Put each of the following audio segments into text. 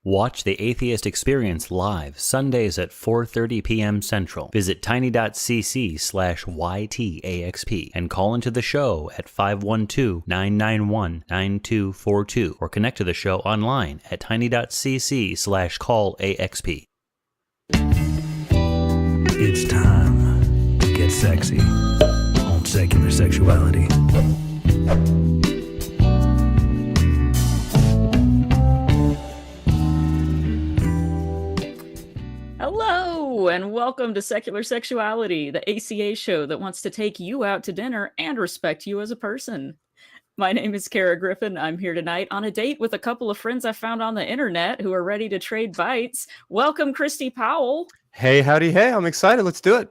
Watch The Atheist Experience live Sundays at 4:30 p.m. Central. Visit tiny.cc/YTAXP and call into the show at 512-991-9242 or connect to the show online at tiny.cc/callaxp. It's time to get sexy on Secular Sexuality. Hello, and welcome to Secular Sexuality, the ACA show that wants to take you out to dinner and respect you as a person. My name is Kara Griffin. I'm here tonight on a date with a couple of friends I found on the internet who are ready to trade bites. Welcome, Christy Powell. Hey, howdy, hey, I'm excited. Let's do it.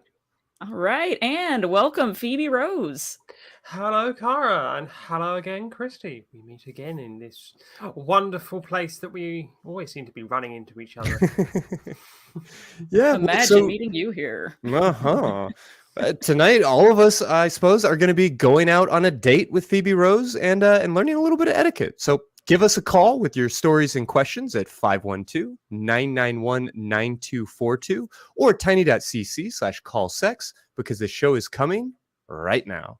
All right, and welcome, Phoebe Rose. Hello, Cara, and hello again, Christy. We meet again in this wonderful place that we always seem to be running into each other. Yeah, Imagine meeting you here. Tonight, all of us, I suppose, are going to be going out on a date with Phoebe Rose and learning a little bit of etiquette. So give us a call with your stories and questions at 512-991-9242 or tiny.cc/callsex because the show is coming right now.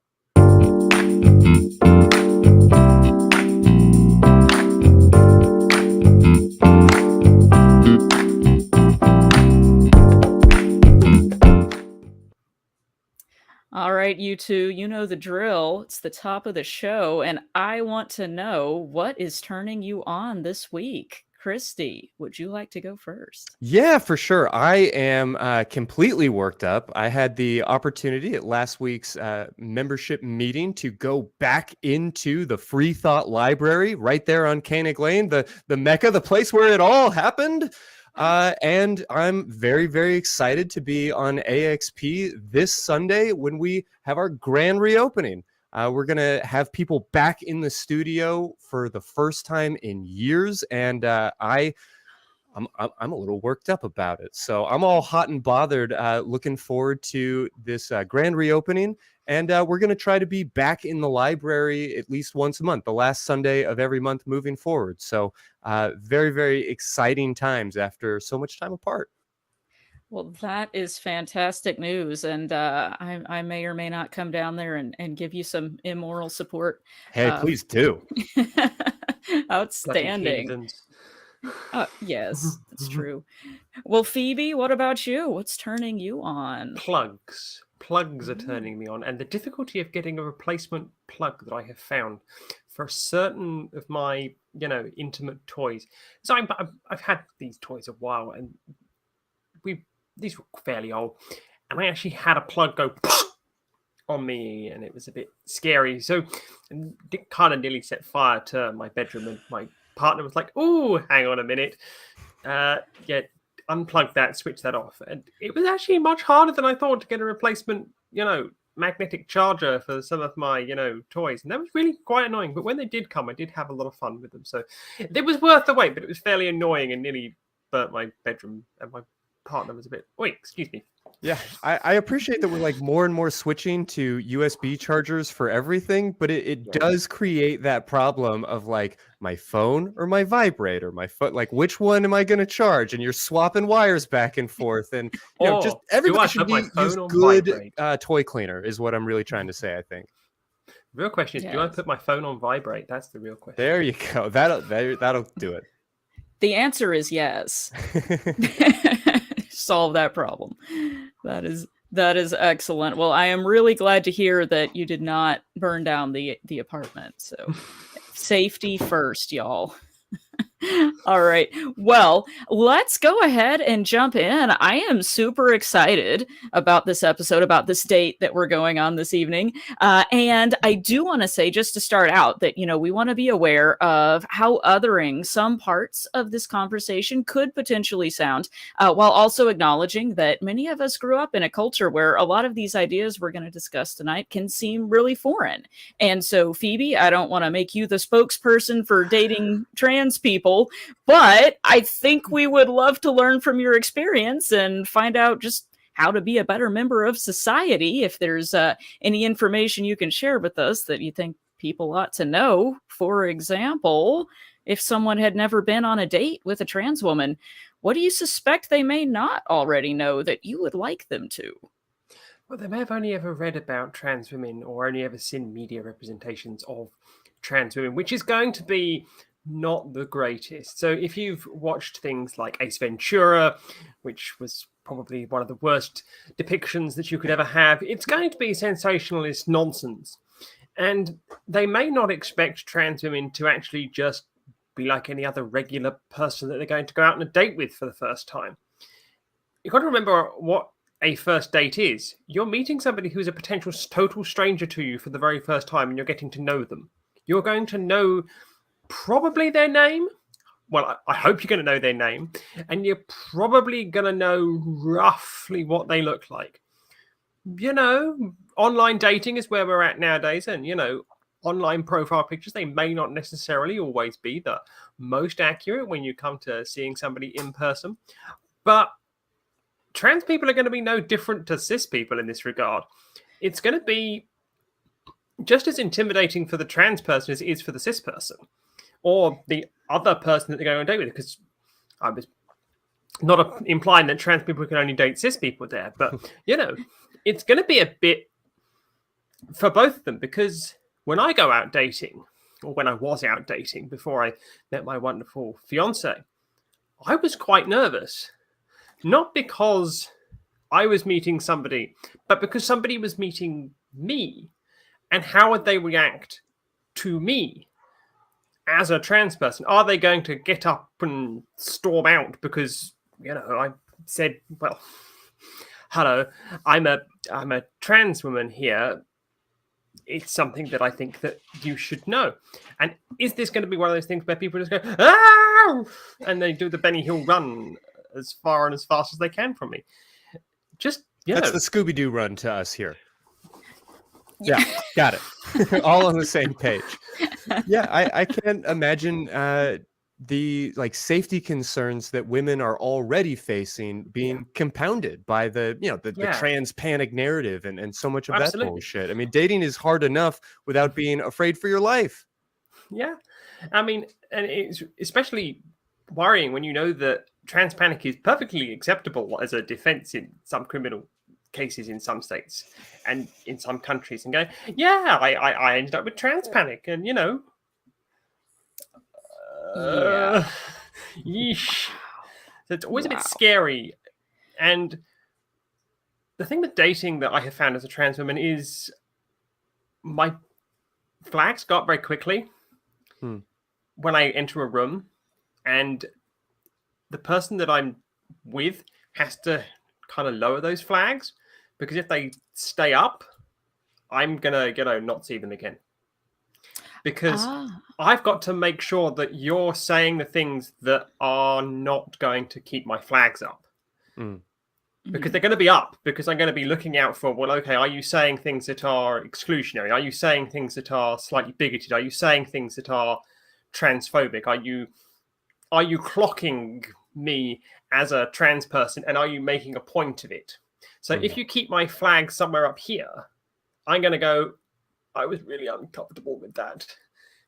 All right, you two, you know the drill. It's the top of the show, and I want to know what is turning you on this week. Christy, would you like to go first? Yeah, for sure. I am completely worked up. I had the opportunity at last week's membership meeting to go back into the Free Thought Library right there on Koenig Lane, the Mecca, the place where it all happened. And I'm very, very excited to be on AXP this Sunday when we have our grand reopening. We're going to have people back in the studio for the first time in years, and I'm a little worked up about it. So I'm all hot and bothered, looking forward to this grand reopening, and we're going to try to be back in the library at least once a month, the last Sunday of every month moving forward. So very, very exciting times after so much time apart. Well, that is fantastic news, and I may or may not come down there and give you some immoral support. Hey, please do. Outstanding. Yes, that's true. Well, Phoebe, what about you? What's turning you on? Plugs are turning me on, and the difficulty of getting a replacement plug that I have found for certain of my, intimate toys. So I've had these toys a while, and these were fairly old, and I actually had a plug go on me, and it was a bit scary. So it kind of nearly set fire to my bedroom, and my partner was like, "Oh, hang on a minute, unplug that, switch that off." And it was actually much harder than I thought to get a replacement, magnetic charger for some of my, toys, and that was really quite annoying. But when they did come, I did have a lot of fun with them, so it was worth the wait. But it was fairly annoying and nearly burnt my bedroom, and my partner was a bit, wait, excuse me. Yeah, I appreciate that we're like more and more switching to USB chargers for everything, but it does create that problem of like my phone or my vibrator, my foot, like which one am I going to charge? And you're swapping wires back and forth, and just everybody should use good toy cleaner is what I'm really trying to say. I think. Real question is, do I put my phone on vibrate? That's the real question. There you go. That'll do it. The answer is yes. Solve that problem. That is excellent. Well, I am really glad to hear that you did not burn down the apartment. So safety first, y'all. All right. Well, let's go ahead and jump in. I am super excited about this episode, about this date that we're going on this evening. And I do want to say, just to start out, that, we want to be aware of how othering some parts of this conversation could potentially sound, while also acknowledging that many of us grew up in a culture where a lot of these ideas we're going to discuss tonight can seem really foreign. And so, Phoebe, I don't want to make you the spokesperson for dating trans people, but I think we would love to learn from your experience and find out just how to be a better member of society. If there's any information you can share with us that you think people ought to know. For example, if someone had never been on a date with a trans woman, what do you suspect they may not already know that you would like them to? Well, they may have only ever read about trans women or only ever seen media representations of trans women, which is going to be not the greatest. So if you've watched things like Ace Ventura, which was probably one of the worst depictions that you could ever have, it's going to be sensationalist nonsense. And they may not expect trans women to actually just be like any other regular person that they're going to go out on a date with for the first time. You've got to remember what a first date is. You're meeting somebody who's a potential total stranger to you for the very first time, and you're getting to know them. You're going to know probably their name. Well, I hope you're going to know their name, and you're probably going to know roughly what they look like. You know, online dating is where we're at nowadays, and, you know, online profile pictures, they may not necessarily always be the most accurate when you come to seeing somebody in person, but trans people are going to be no different to cis people in this regard. It's going to be just as intimidating for the trans person as it is for the cis person or the other person that they're going on a date with, because I was not implying that trans people can only date cis people there, but, you know, it's going to be a bit for both of them, because when I go out dating, or when I was out dating before I met my wonderful fiance, I was quite nervous. Not because I was meeting somebody, but because somebody was meeting me. And how would they react to me as a trans person? Are they going to get up and storm out because, you know, I said, well, hello, I'm a trans woman here. It's something that I think that you should know. And is this going to be one of those things where people just go, ah, and they do the Benny Hill run as far and as fast as they can from me? Just, you know. That's the Scooby-Doo run to us here. Yeah, got it. All on the same page. Yeah, I can't imagine the like safety concerns that women are already facing being compounded by the trans panic narrative and so much of that bullshit. I mean, dating is hard enough without being afraid for your life. Yeah, I mean, and it's especially worrying when you know that trans panic is perfectly acceptable as a defense in some criminal cases in some states and in some countries, and go, yeah, I ended up with trans panic, and, you know, yeesh. So it's always a bit scary. And the thing with dating that I have found as a trans woman is my flags go up very quickly when I enter a room, and the person that I'm with has to kind of lower those flags, because if they stay up, I'm gonna not see them again, because I've got to make sure that you're saying the things that are not going to keep my flags up, because they're going to be up, because I'm going to be looking out for, well, okay, are you saying things that are exclusionary? Are you saying things that are slightly bigoted? Are you saying things that are transphobic? Are you clocking me as a trans person, and are you making a point of it? So if you keep my flag somewhere up here, I'm going to go, I was really uncomfortable with that.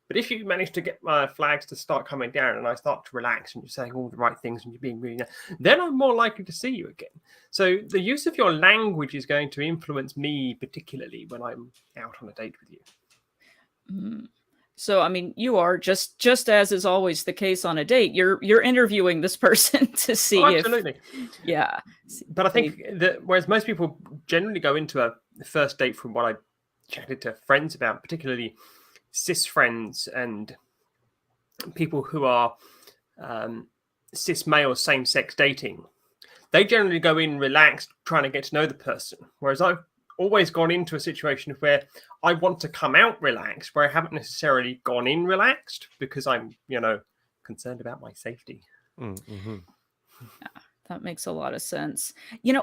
But if you manage to get my flags to start coming down and I start to relax and you're saying all the right things and you're being really nice, then I'm more likely to see you again. So the use of your language is going to influence me particularly when I'm out on a date with you. So, I mean, you are just as is always the case on a date. You're interviewing this person to see absolutely. Yeah. But I think that whereas most people generally go into a first date, from what I chatted to friends about, particularly cis friends and people who are cis male same-sex dating, they generally go in relaxed, trying to get to know the person. Whereas I've always gone into a situation where I want to come out relaxed, where I haven't necessarily gone in relaxed, because I'm, concerned about my safety. Mm-hmm. Yeah, that makes a lot of sense.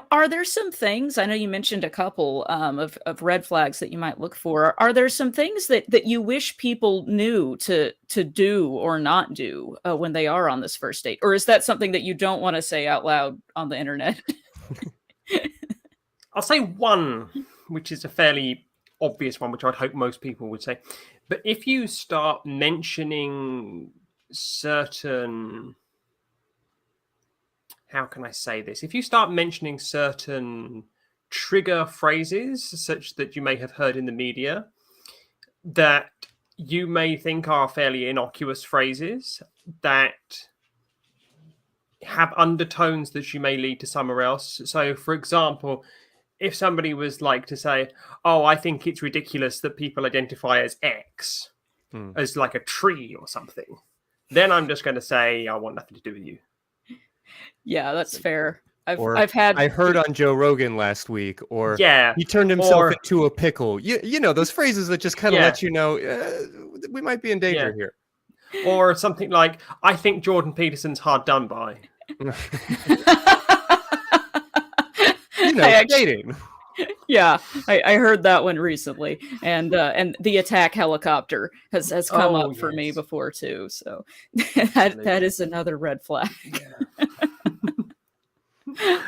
Are there some things, I know you mentioned a couple of red flags that you might look for. Are there some things that you wish people knew to do or not do when they are on this first date? Or is that something that you don't want to say out loud on the internet? I'll say one, which is a fairly obvious one, which I'd hope most people would say. But if you start mentioning certain, how can I say this? If you start mentioning certain trigger phrases, such that you may have heard in the media, that you may think are fairly innocuous phrases that have undertones that you may lead to somewhere else. So, for example, if somebody was like to say, "Oh, I think it's ridiculous that people identify as X, as like a tree or something," then I'm just going to say, "I want nothing to do with you." Yeah, that's fair. Or I've had I heard on Joe Rogan last week, or Yeah, he turned himself or- into a pickle. You know, those phrases that just kind of Yeah. let you know we might be in danger here. Or something like, "I think Jordan Peterson's hard done by." You know, I actually- dating. Yeah, I heard that one recently, and the attack helicopter has come Oh, up for me yes. before too. So that is another red flag.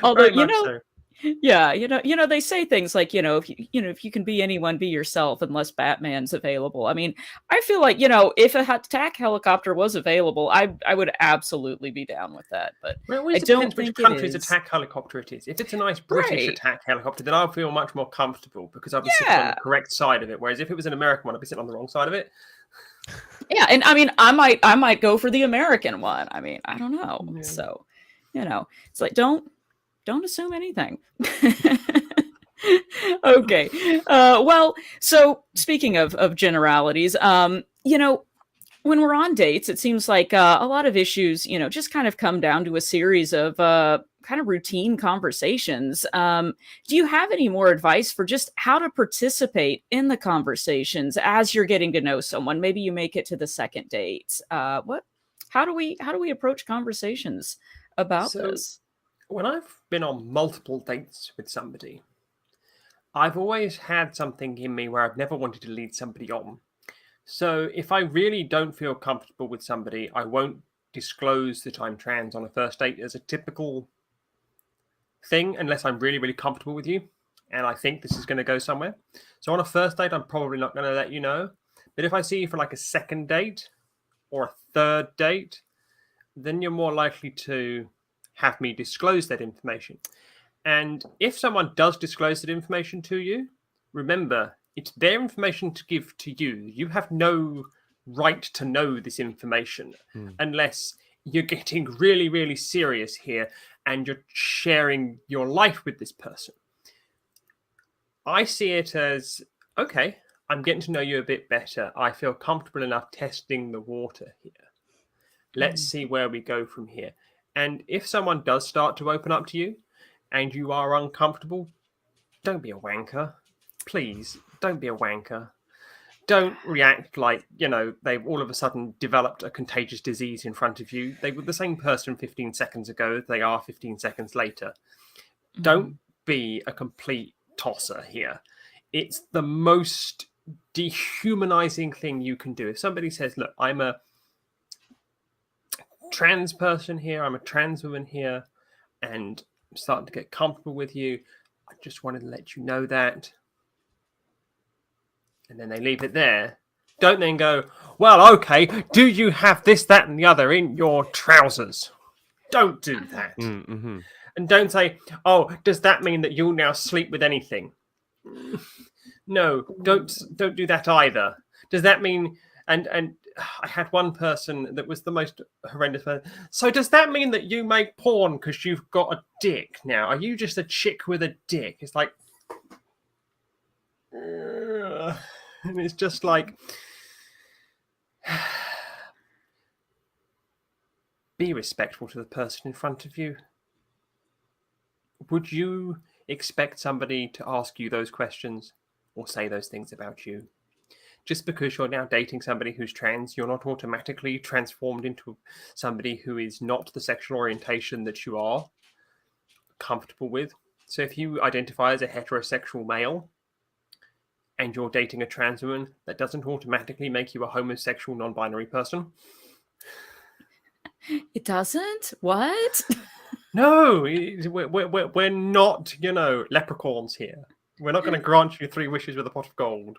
Although Very much so. yeah, they say things like, if you can be anyone, be yourself, unless Batman's available. I mean, I feel like, if a attack helicopter was available, I would absolutely be down with that. But Well, it always I don't depends which think it country's is. attack helicopter it is. If it's a nice British Right. attack helicopter, then I'll feel much more comfortable because I'll be sitting on Yeah. the correct side of it. Whereas if it was an American one, I'd be sitting on the wrong side of it. Yeah, and I mean, I might go for the American one. I mean, I don't know. Yeah. So, it's like don't assume anything. Okay. Well, so speaking of generalities, when we're on dates, it seems like a lot of issues, just kind of come down to a series of kind of routine conversations. Do you have any more advice for just how to participate in the conversations as you're getting to know someone? Maybe you make it to the second date. How do we approach conversations about So- this? When I've been on multiple dates with somebody, I've always had something in me where I've never wanted to lead somebody on. So if I really don't feel comfortable with somebody, I won't disclose that I'm trans on a first date as a typical thing unless I'm really, really comfortable with you and I think this is going to go somewhere. So on a first date, I'm probably not going to let you know. But if I see you for like a second date or a third date, then you're more likely to have me disclose that information. And if someone does disclose that information to you, remember, it's their information to give to you. You have no right to know this information unless you're getting really, really serious here and you're sharing your life with this person. I see it as, okay, I'm getting to know you a bit better. I feel comfortable enough testing the water here. Let's see where we go from here. And if someone does start to open up to you and you are uncomfortable, don't be a wanker. Please, don't be a wanker. Don't react like, they've all of a sudden developed a contagious disease in front of you. They were the same person 15 seconds ago. They are 15 seconds later. Don't be a complete tosser here. It's the most dehumanizing thing you can do. If somebody says, look, I'm a trans person here, I'm a trans woman here, and I'm starting to get comfortable with you, I just wanted to let you know that. And then they leave it there. Don't then go, well, okay, do you have this, that, and the other in your trousers? Don't do that. Mm-hmm. And don't say, oh, does that mean that you'll now sleep with anything? No, don't do that either. Does that mean, and I had one person that was the most horrendous person. So does that mean that you make porn because you've got a dick now? Are you just a chick with a dick? It's like, and it's just like, be respectful to the person in front of you. Would you expect somebody to ask you those questions or say those things about you? Just because you're now dating somebody who's trans, you're not automatically transformed into somebody who is not the sexual orientation that you are comfortable with. So if you identify as a heterosexual male and you're dating a trans woman, that doesn't automatically make you a homosexual non-binary person. It doesn't? What? No, we're not, leprechauns here. We're not going to grant you 3 wishes with a pot of gold.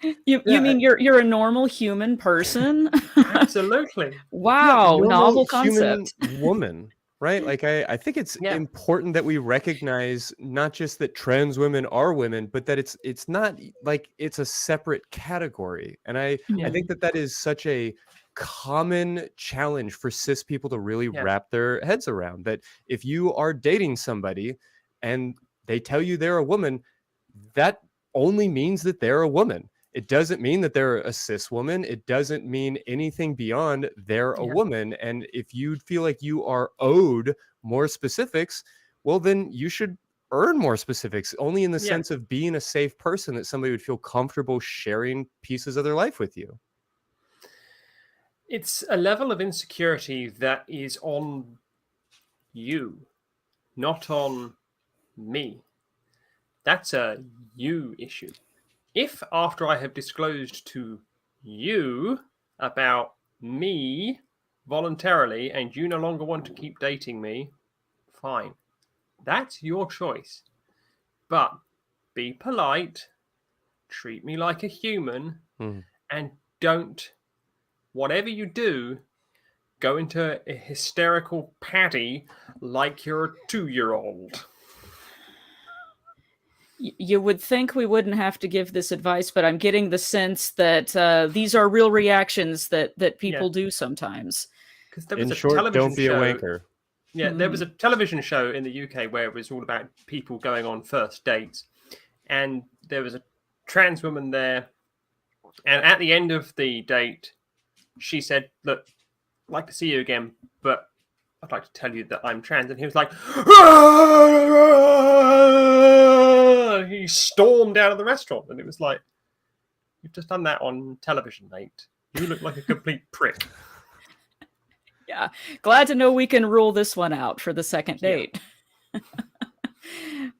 You Yeah, mean you're a normal human person? absolutely. Wow, Normal novel human concept. woman, right? Like I think it's Yeah, important that we recognize not just that trans women are women, but that it's not like it's a separate category. And I yeah, think that that is such a common challenge for cis people to really yeah, wrap their heads around, that if you are dating somebody and they tell you they're a woman, that only means that they're a woman. It doesn't mean that they're a cis woman. It doesn't mean anything beyond they're a yeah. woman. And if you feel like you are owed more specifics, well, then you should earn more specifics, only in the Yeah. sense of being a safe person that somebody would feel comfortable sharing pieces of their life with you. It's a level of insecurity that is on you, not on me. That's a you issue. If after I have disclosed to you about me voluntarily and you no longer want to keep dating me, fine. That's your choice. But be polite, treat me like a human, Mhm. and don't, whatever you do, go into a hysterical patty like you're a 2-year-old. You would think we wouldn't have to give this advice, but I'm getting the sense that these are real reactions that Yeah, people do sometimes. because there was In a short, television don't be a show. wanker. Yeah, there was a television show in the UK where it was all about people going on first dates. And there was a trans woman there. And at the end of the date, she said, "Look, I'd like to see you again, but I'd like to tell you that I'm trans." And he was like, he stormed out of the restaurant. And it was like, you've just done that on television, mate. You look like a complete prick. Yeah, glad to know we can rule this one out for the second Yeah. date.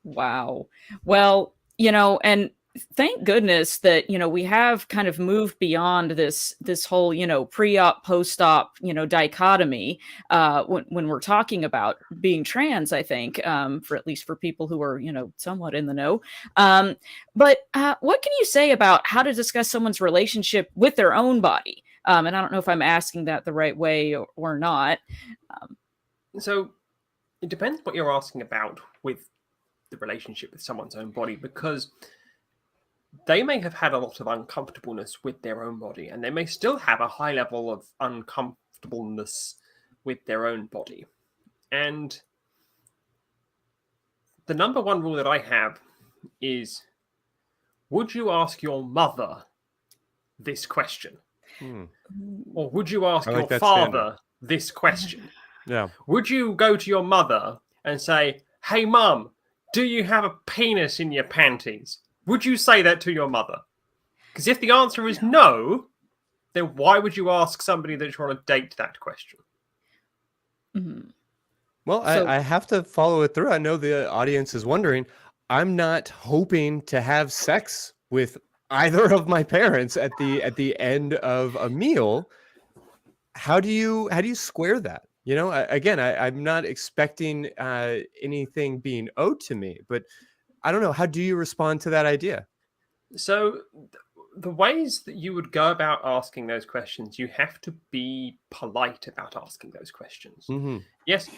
Wow. Well, and thank goodness that we have kind of moved beyond this whole pre-op post-op dichotomy when we're talking about being trans. I think for at least for people who are somewhat in the know. But what can you say about how to discuss someone's relationship with their own body? And I don't know if I'm asking that the right way or not. So it depends what you're asking about with the relationship with someone's own body, because they may have had a lot of uncomfortableness with their own body, and they may still have a high level of uncomfortableness with their own body. And the number one rule that I have is, would you ask your mother this question? Or would you ask I like your that father standard. this question? Yeah. Would you go to your mother and say, "Hey, mum, do you have a penis in your panties?" Would you say that to your mother? Because if the answer is no, then why would you ask somebody that you're on a date that question? Mhm. Well, So I have to follow it through. I know the audience is wondering. I'm not hoping to have sex with either of my parents at the end of a meal. How do you square that? Again, I'm not expecting anything being owed to me, but I don't know. How do you respond to that idea? So, the ways that you would go about asking those questions, you have to be polite about asking those questions. Hmm. Yes,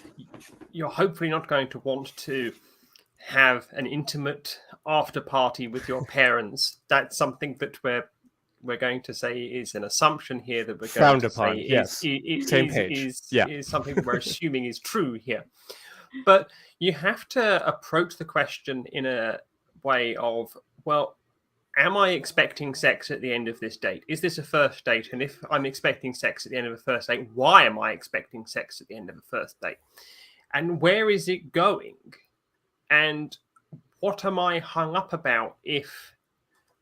you're hopefully not going to want to have an intimate after party with your parents. That's something that we're going to say is an assumption here, that we're going Frowned to say upon. Yes. Same page. Yeah. is something that we're assuming is true here. But you have to approach the question in a way of, well, am I expecting sex at the end of this date? Is this a first date? And if I'm expecting sex at the end of a first date, why am I expecting sex at the end of a first date? And where is it going? And what am I hung up about if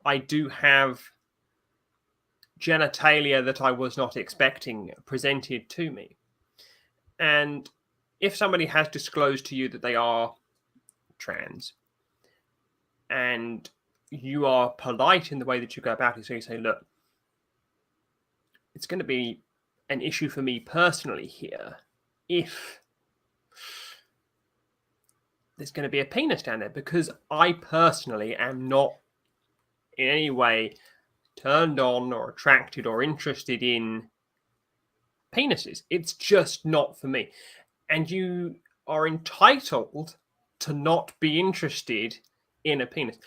I do have genitalia that I was not expecting presented to me? And if somebody has disclosed to you that they are trans, and you are polite in the way that you go about it, so you say, "Look, it's going to be an issue for me personally here if there's going to be a penis down there, because I personally am not in any way turned on or attracted or interested in penises. It's just not for me. And you are entitled to not be interested in a penis.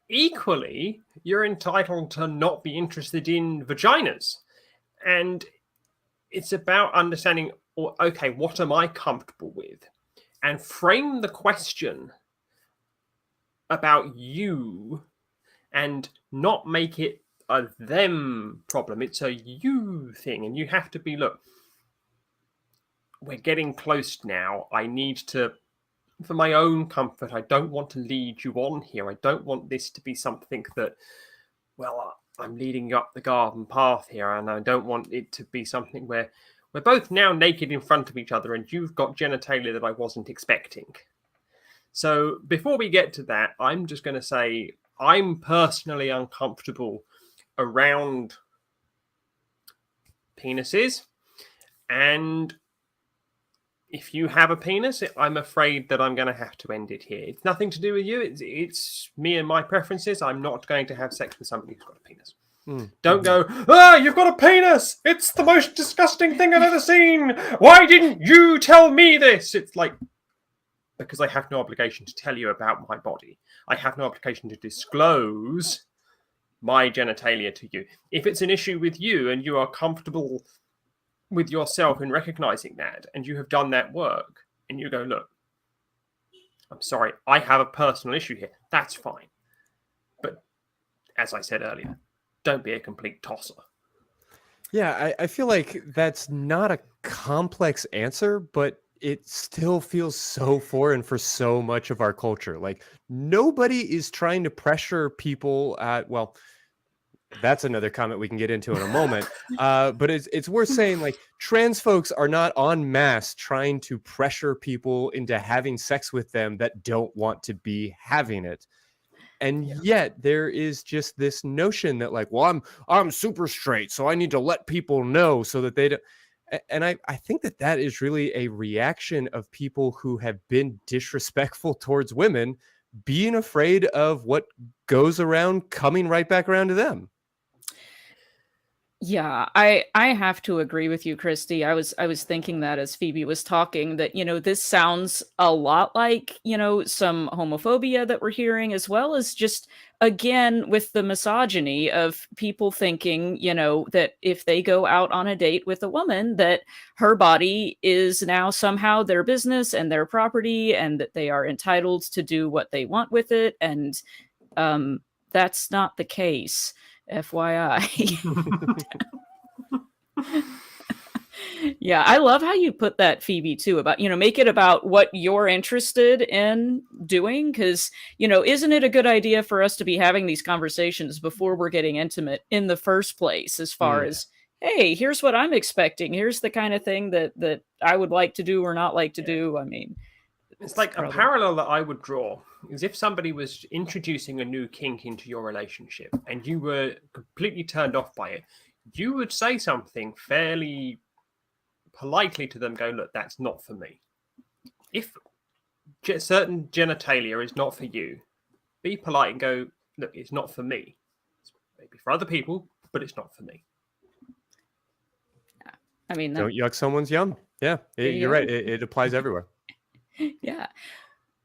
Equally, you're entitled to not be interested in vaginas. And it's about understanding, okay, what am I comfortable with? And frame the question about you and not make it a them problem. It's a you thing. And you have to be, look, we're getting close now. I need to, for my own comfort, I don't want to lead you on here. I don't want this to be something that, well, I'm leading you up the garden path here, and I don't want it to be something where we're both now naked in front of each other and you've got genitalia that I wasn't expecting. So before we get to that, I'm just going to say I'm personally uncomfortable around penises. And if you have a penis, I'm afraid that I'm going to have to end it here. It's nothing to do with you. It's me and my preferences. I'm not going to have sex with somebody who's got a penis. Don't go, you've got a penis. It's the most disgusting thing I've ever seen. Why didn't you tell me this? It's like, because I have no obligation to tell you about my body. I have no obligation to disclose my genitalia to you. If it's an issue with you and you are comfortable with yourself in recognizing that, and you have done that work, and you go, look, I'm sorry, I have a personal issue here. That's fine. But as I said earlier, don't be a complete tosser. Yeah, I feel like that's not a complex answer, but it still feels so foreign for so much of our culture. Like, nobody is trying to pressure people at, well, that's another comment we can get into in a moment. But it's worth saying, like, trans folks are not en masse trying to pressure people into having sex with them that don't want to be having it. And yet there is just this notion that, like, well, I'm super straight, so I need to let people know so that they don't. And I think that is really a reaction of people who have been disrespectful towards women, being afraid of what goes around coming right back around to them. Yeah, I have to agree with you, Christy. I was thinking that as Phoebe was talking, that, this sounds a lot like, some homophobia that we're hearing, as well as just, again, with the misogyny of people thinking, that if they go out on a date with a woman, that her body is now somehow their business and their property, and that they are entitled to do what they want with it. And that's not the case. FYI. Yeah, I love how you put that, Phoebe, too, about, make it about what you're interested in doing, because, isn't it a good idea for us to be having these conversations before we're getting intimate in the first place, as far as, hey, here's what I'm expecting, here's the kind of thing that I would like to do or not like to do. I mean, it's like a parallel that I would draw is if somebody was introducing a new kink into your relationship and you were completely turned off by it, you would say something fairly politely to them, go, look, that's not for me. If certain genitalia is not for you, be polite and go, look, it's not for me. It's maybe for other people, but it's not for me. Yeah. I mean, don't yuck someone's yum. Yeah, you're right. It applies everywhere. Yeah,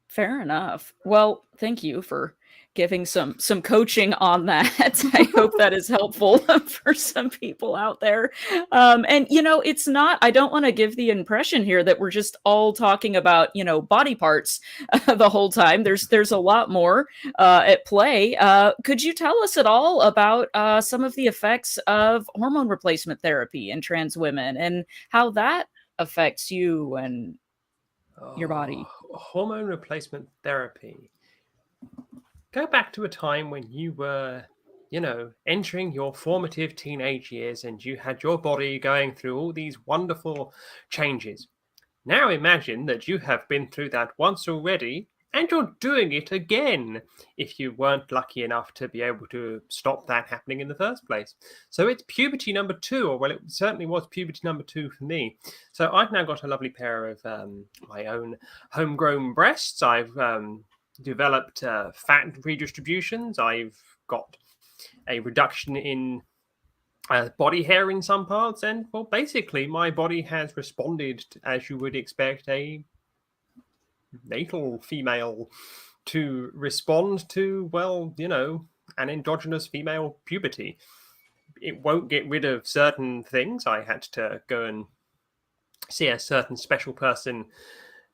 fair enough. Well, thank you for giving some coaching on that. I hope that is helpful for some people out there. And it's not, I don't want to give the impression here that we're just all talking about, body parts the whole time. There's a lot more at play. Could you tell us at all about some of the effects of hormone replacement therapy in trans women and how that affects you and your body? Hormone replacement therapy. Go back to a time when you were, entering your formative teenage years and you had your body going through all these wonderful changes. Now imagine that you have been through that once already and you're doing it again if you weren't lucky enough to be able to stop that happening in the first place. So it's puberty number 2, or well, it certainly was puberty number 2 for me. So I've now got a lovely pair of my own homegrown breasts. I've developed fat redistributions. I've got a reduction in body hair in some parts, and well, basically my body has responded as you would expect a natal female to respond to, well, an endogenous female puberty. It won't get rid of certain things. I had to go and see a certain special person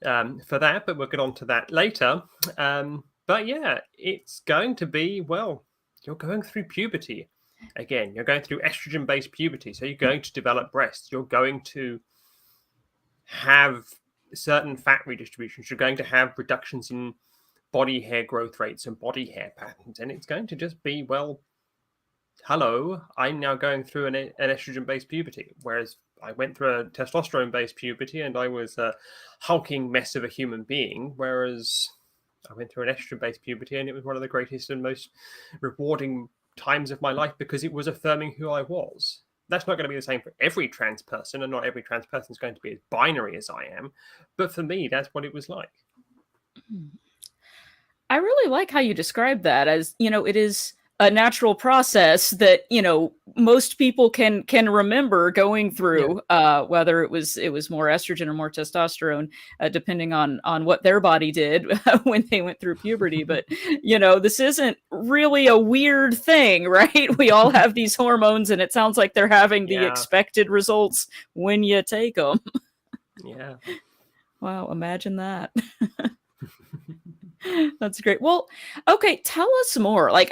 for that, but we'll get on to that later. But yeah, it's going to be, well, you're going through puberty. Again, you're going through estrogen-based puberty, so you're going to develop breasts. You're going to have certain fat redistributions. You're going to have reductions in body hair growth rates and body hair patterns, and it's going to just be, well, hello, I'm now going through an estrogen-based puberty, whereas I went through a testosterone-based puberty and I was a hulking mess of a human being, whereas I went through an estrogen-based puberty and it was one of the greatest and most rewarding times of my life because it was affirming who I was. That's not going to be the same for every trans person, and not every trans person is going to be as binary as I am, but for me, that's what it was like. I really like how you describe that as, it is a natural process that, most people can remember going through, whether it was more estrogen or more testosterone, depending on what their body did when they went through puberty. But, this isn't really a weird thing, right? We all have these hormones, and it sounds like they're having the expected results when you take them. Yeah. Wow, imagine that. That's great. Well, okay, tell us more. Like,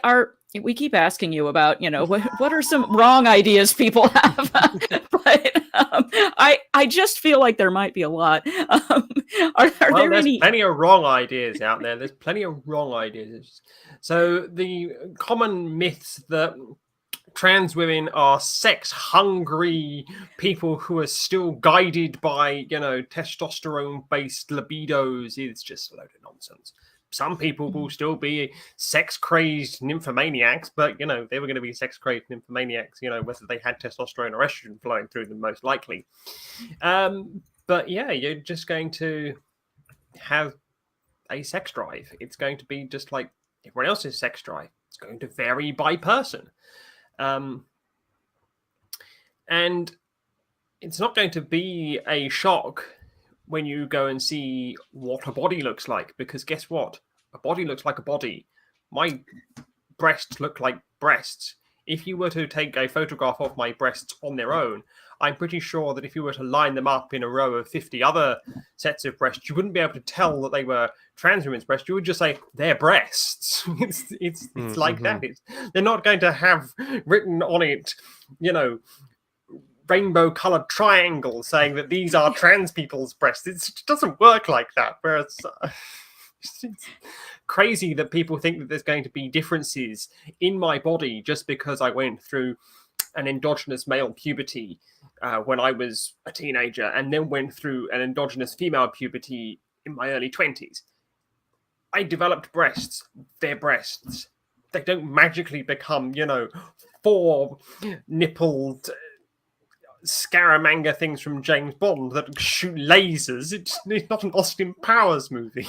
we keep asking you about, what are some wrong ideas people have? But I just feel like there might be a lot. Are there there's any? Plenty of wrong ideas out there. There's plenty of wrong ideas. So the common myths that trans women are sex-hungry people who are still guided by, testosterone-based libidos is just a load of nonsense. Some people will still be sex-crazed nymphomaniacs, but, they were going to be sex-crazed nymphomaniacs, whether they had testosterone or estrogen flowing through them, most likely. But, yeah, you're just going to have a sex drive. It's going to be just like everyone else's sex drive. It's going to vary by person. And it's not going to be a shock when you go and see what a body looks like, because guess what? A body looks like a body. My breasts look like breasts. If you were to take a photograph of my breasts on their own, I'm pretty sure that if you were to line them up in a row of 50 other sets of breasts, you wouldn't be able to tell that they were trans women's breasts. You would just say, they're breasts. It's like that. They're not going to have written on it, rainbow-colored triangles saying that these are trans people's breasts. It doesn't work like that. Whereas it's crazy that people think that there's going to be differences in my body just because I went through an endogenous male puberty when I was a teenager and then went through an endogenous female puberty in my early 20s. I developed breasts. They're breasts. They don't magically become, 4-nippled Scaramanga things from James Bond that shoot lasers. It's not an Austin Powers movie.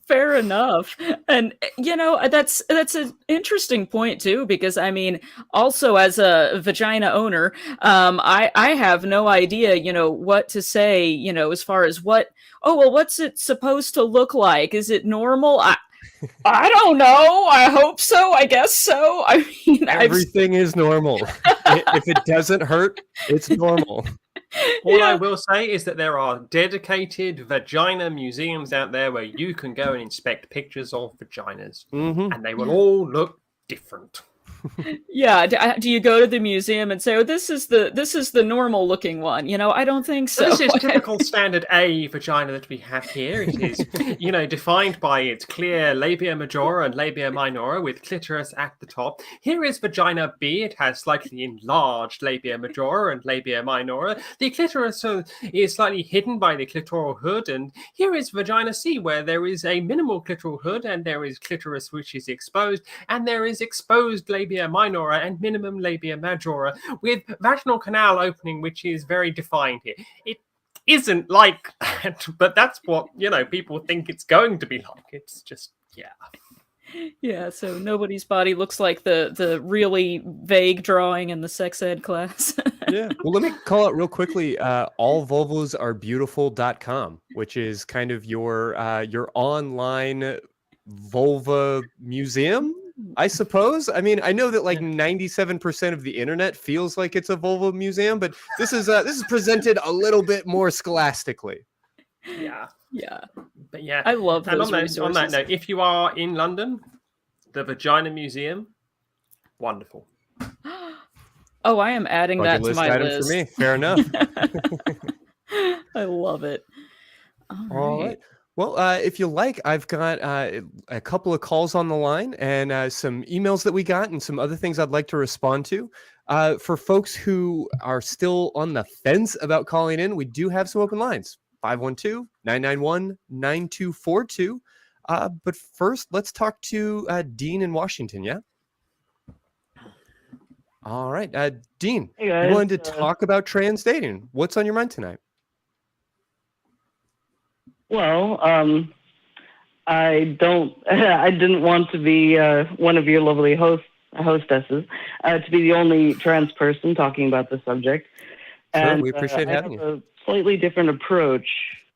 Fair enough. And that's an interesting point too, because I mean, also as a vagina owner, I have no idea, what to say, as far as what's it supposed to look like? Is it normal? I don't know. I hope so. I guess so. I mean, everything is normal. If it doesn't hurt, it's normal. All I will say is that there are dedicated vagina museums out there where you can go and inspect pictures of vaginas, and they will all look different. Yeah. Do you go to the museum and say, "Oh, this is the normal looking one"? I don't think so. This is typical standard A vagina that we have here. It is, defined by its clear labia majora and labia minora with clitoris at the top. Here is vagina B. It has slightly enlarged labia majora and labia minora. The clitoris is slightly hidden by the clitoral hood. And here is vagina C, where there is a minimal clitoral hood and there is clitoris which is exposed, and there is exposed labia minora and minimum labia majora with vaginal canal opening, which is very defined here. It isn't like that, but that's what people think it's going to be like. It's just Yeah, so nobody's body looks like the really vague drawing in the sex ed class. Yeah. Well, let me call out real quickly allvulvasarebeautiful.com, which is kind of your online vulva museum, I suppose. I mean, I know that like 97% of the internet feels like it's a vulva museum, but this is presented a little bit more scholastically. Yeah. Yeah. But yeah. I love And those on that resources. note, if you are in London, the Vagina Museum, wonderful. Oh, I am adding Bucket that to list my item list. for me. Fair enough. I love it. All right. Well, if you like, I've got a couple of calls on the line and some emails that we got and some other things I'd like to respond to. For folks who are still on the fence about calling in, we do have some open lines, 512-991-9242. But first, let's talk to Dean in Washington, yeah? All right. Dean, Hey guys, you wanted to talk about trans dating. What's on your mind tonight? well, I didn't want to be one of your lovely hostesses, to be the only trans person talking about the subject. Sure, And we appreciate I having have you. a slightly different approach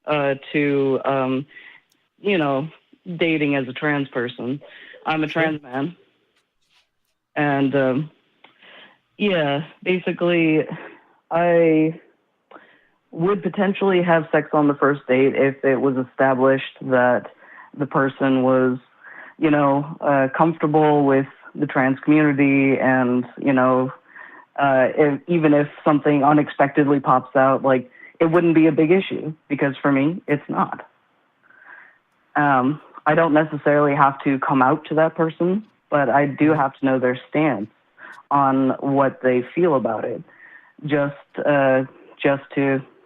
to, dating as a trans person. I'm a trans man. And, basically, I would potentially have sex on the first date if it was established that the person was, comfortable with the trans community and, even if something unexpectedly pops out, like, it wouldn't be a big issue because for me, it's not. I don't necessarily have to come out to that person, but I do have to know their stance on what they feel about it, just to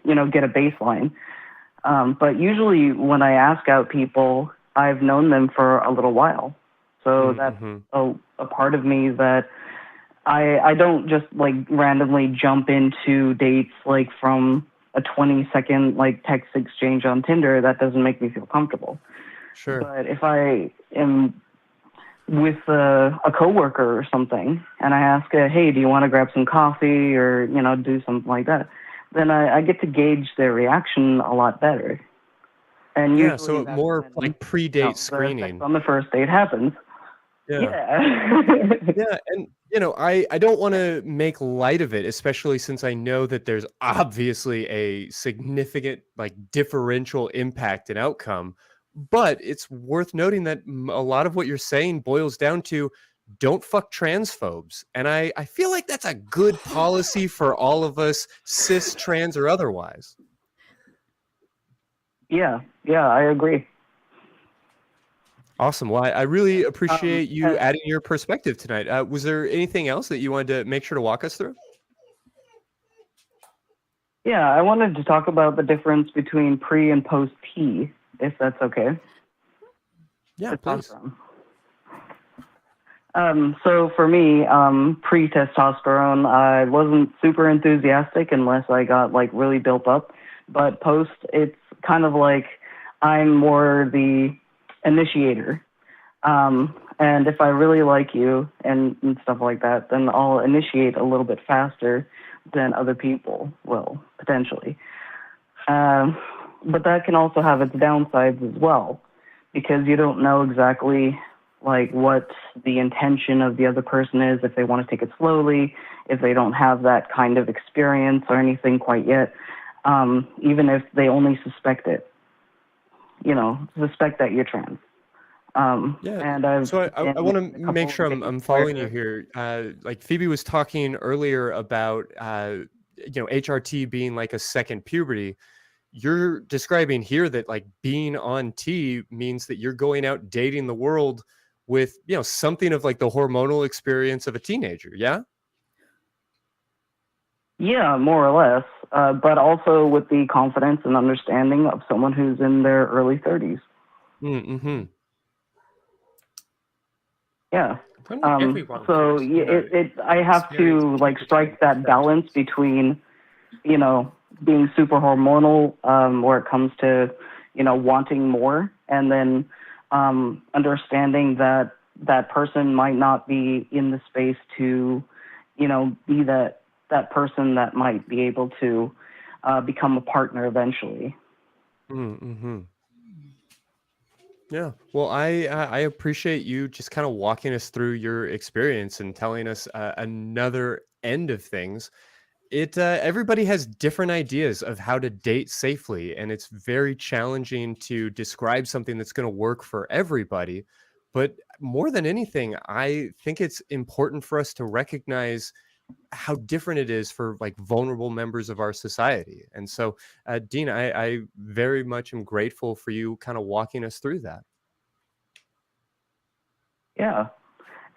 get a baseline. But usually when I ask out people, I've known them for a little while, so that's a part of me that I don't just like randomly jump into dates like from a 20-second like text exchange on Tinder. That doesn't make me feel comfortable. Sure. But if I am with a coworker or something, and I ask, hey, do you want to grab some coffee or, do something like that, then I get to gauge their reaction a lot better. And Yeah, usually so that's more when, like pre-date the screening. sex on the first date happens. Yeah. Yeah, and I don't want to make light of it, especially since I know that there's obviously a significant like differential impact and outcome. But it's worth noting that a lot of what you're saying boils down to don't fuck transphobes. And I feel like that's a good policy for all of us, cis, trans, or otherwise. Yeah, I agree. Awesome. Well, I really appreciate you adding your perspective tonight. Was there anything else that you wanted to make sure to walk us through? Yeah, I wanted to talk about the difference between pre and post P, if that's okay. Yeah, please. So for me, pre-testosterone, I wasn't super enthusiastic unless I got like really built up. But post, it's kind of like I'm more the initiator. And if I really like you and stuff like that, then I'll initiate a little bit faster than other people will, potentially. But that can also have its downsides as well, because you don't know exactly like what the intention of the other person is, if they want to take it slowly, if they don't have that kind of experience or anything quite yet, even if they only suspect it, suspect that you're trans. And I want to make sure I'm following you here. Like Phoebe was talking earlier about, HRT being like a second puberty. You're describing here that like being on T means that you're going out dating the world with, something of like the hormonal experience of a teenager. Yeah. Yeah, more or less. But also with the confidence and understanding of someone who's in their early 30s. Mm-hmm. Yeah. Everyone so I have to like strike that balance between, being super hormonal, where it comes to, wanting more, and then understanding that that person might not be in the space to, be that person that might be able to become a partner eventually. Mm-hmm. Yeah. Well, I appreciate you just kind of walking us through your experience and telling us another end of things. Everybody has different ideas of how to date safely, and it's very challenging to describe something that's going to work for everybody. But more than anything, I think it's important for us to recognize how different it is for like vulnerable members of our society. And so, Dean, I very much am grateful for you kind of walking us through that. Yeah.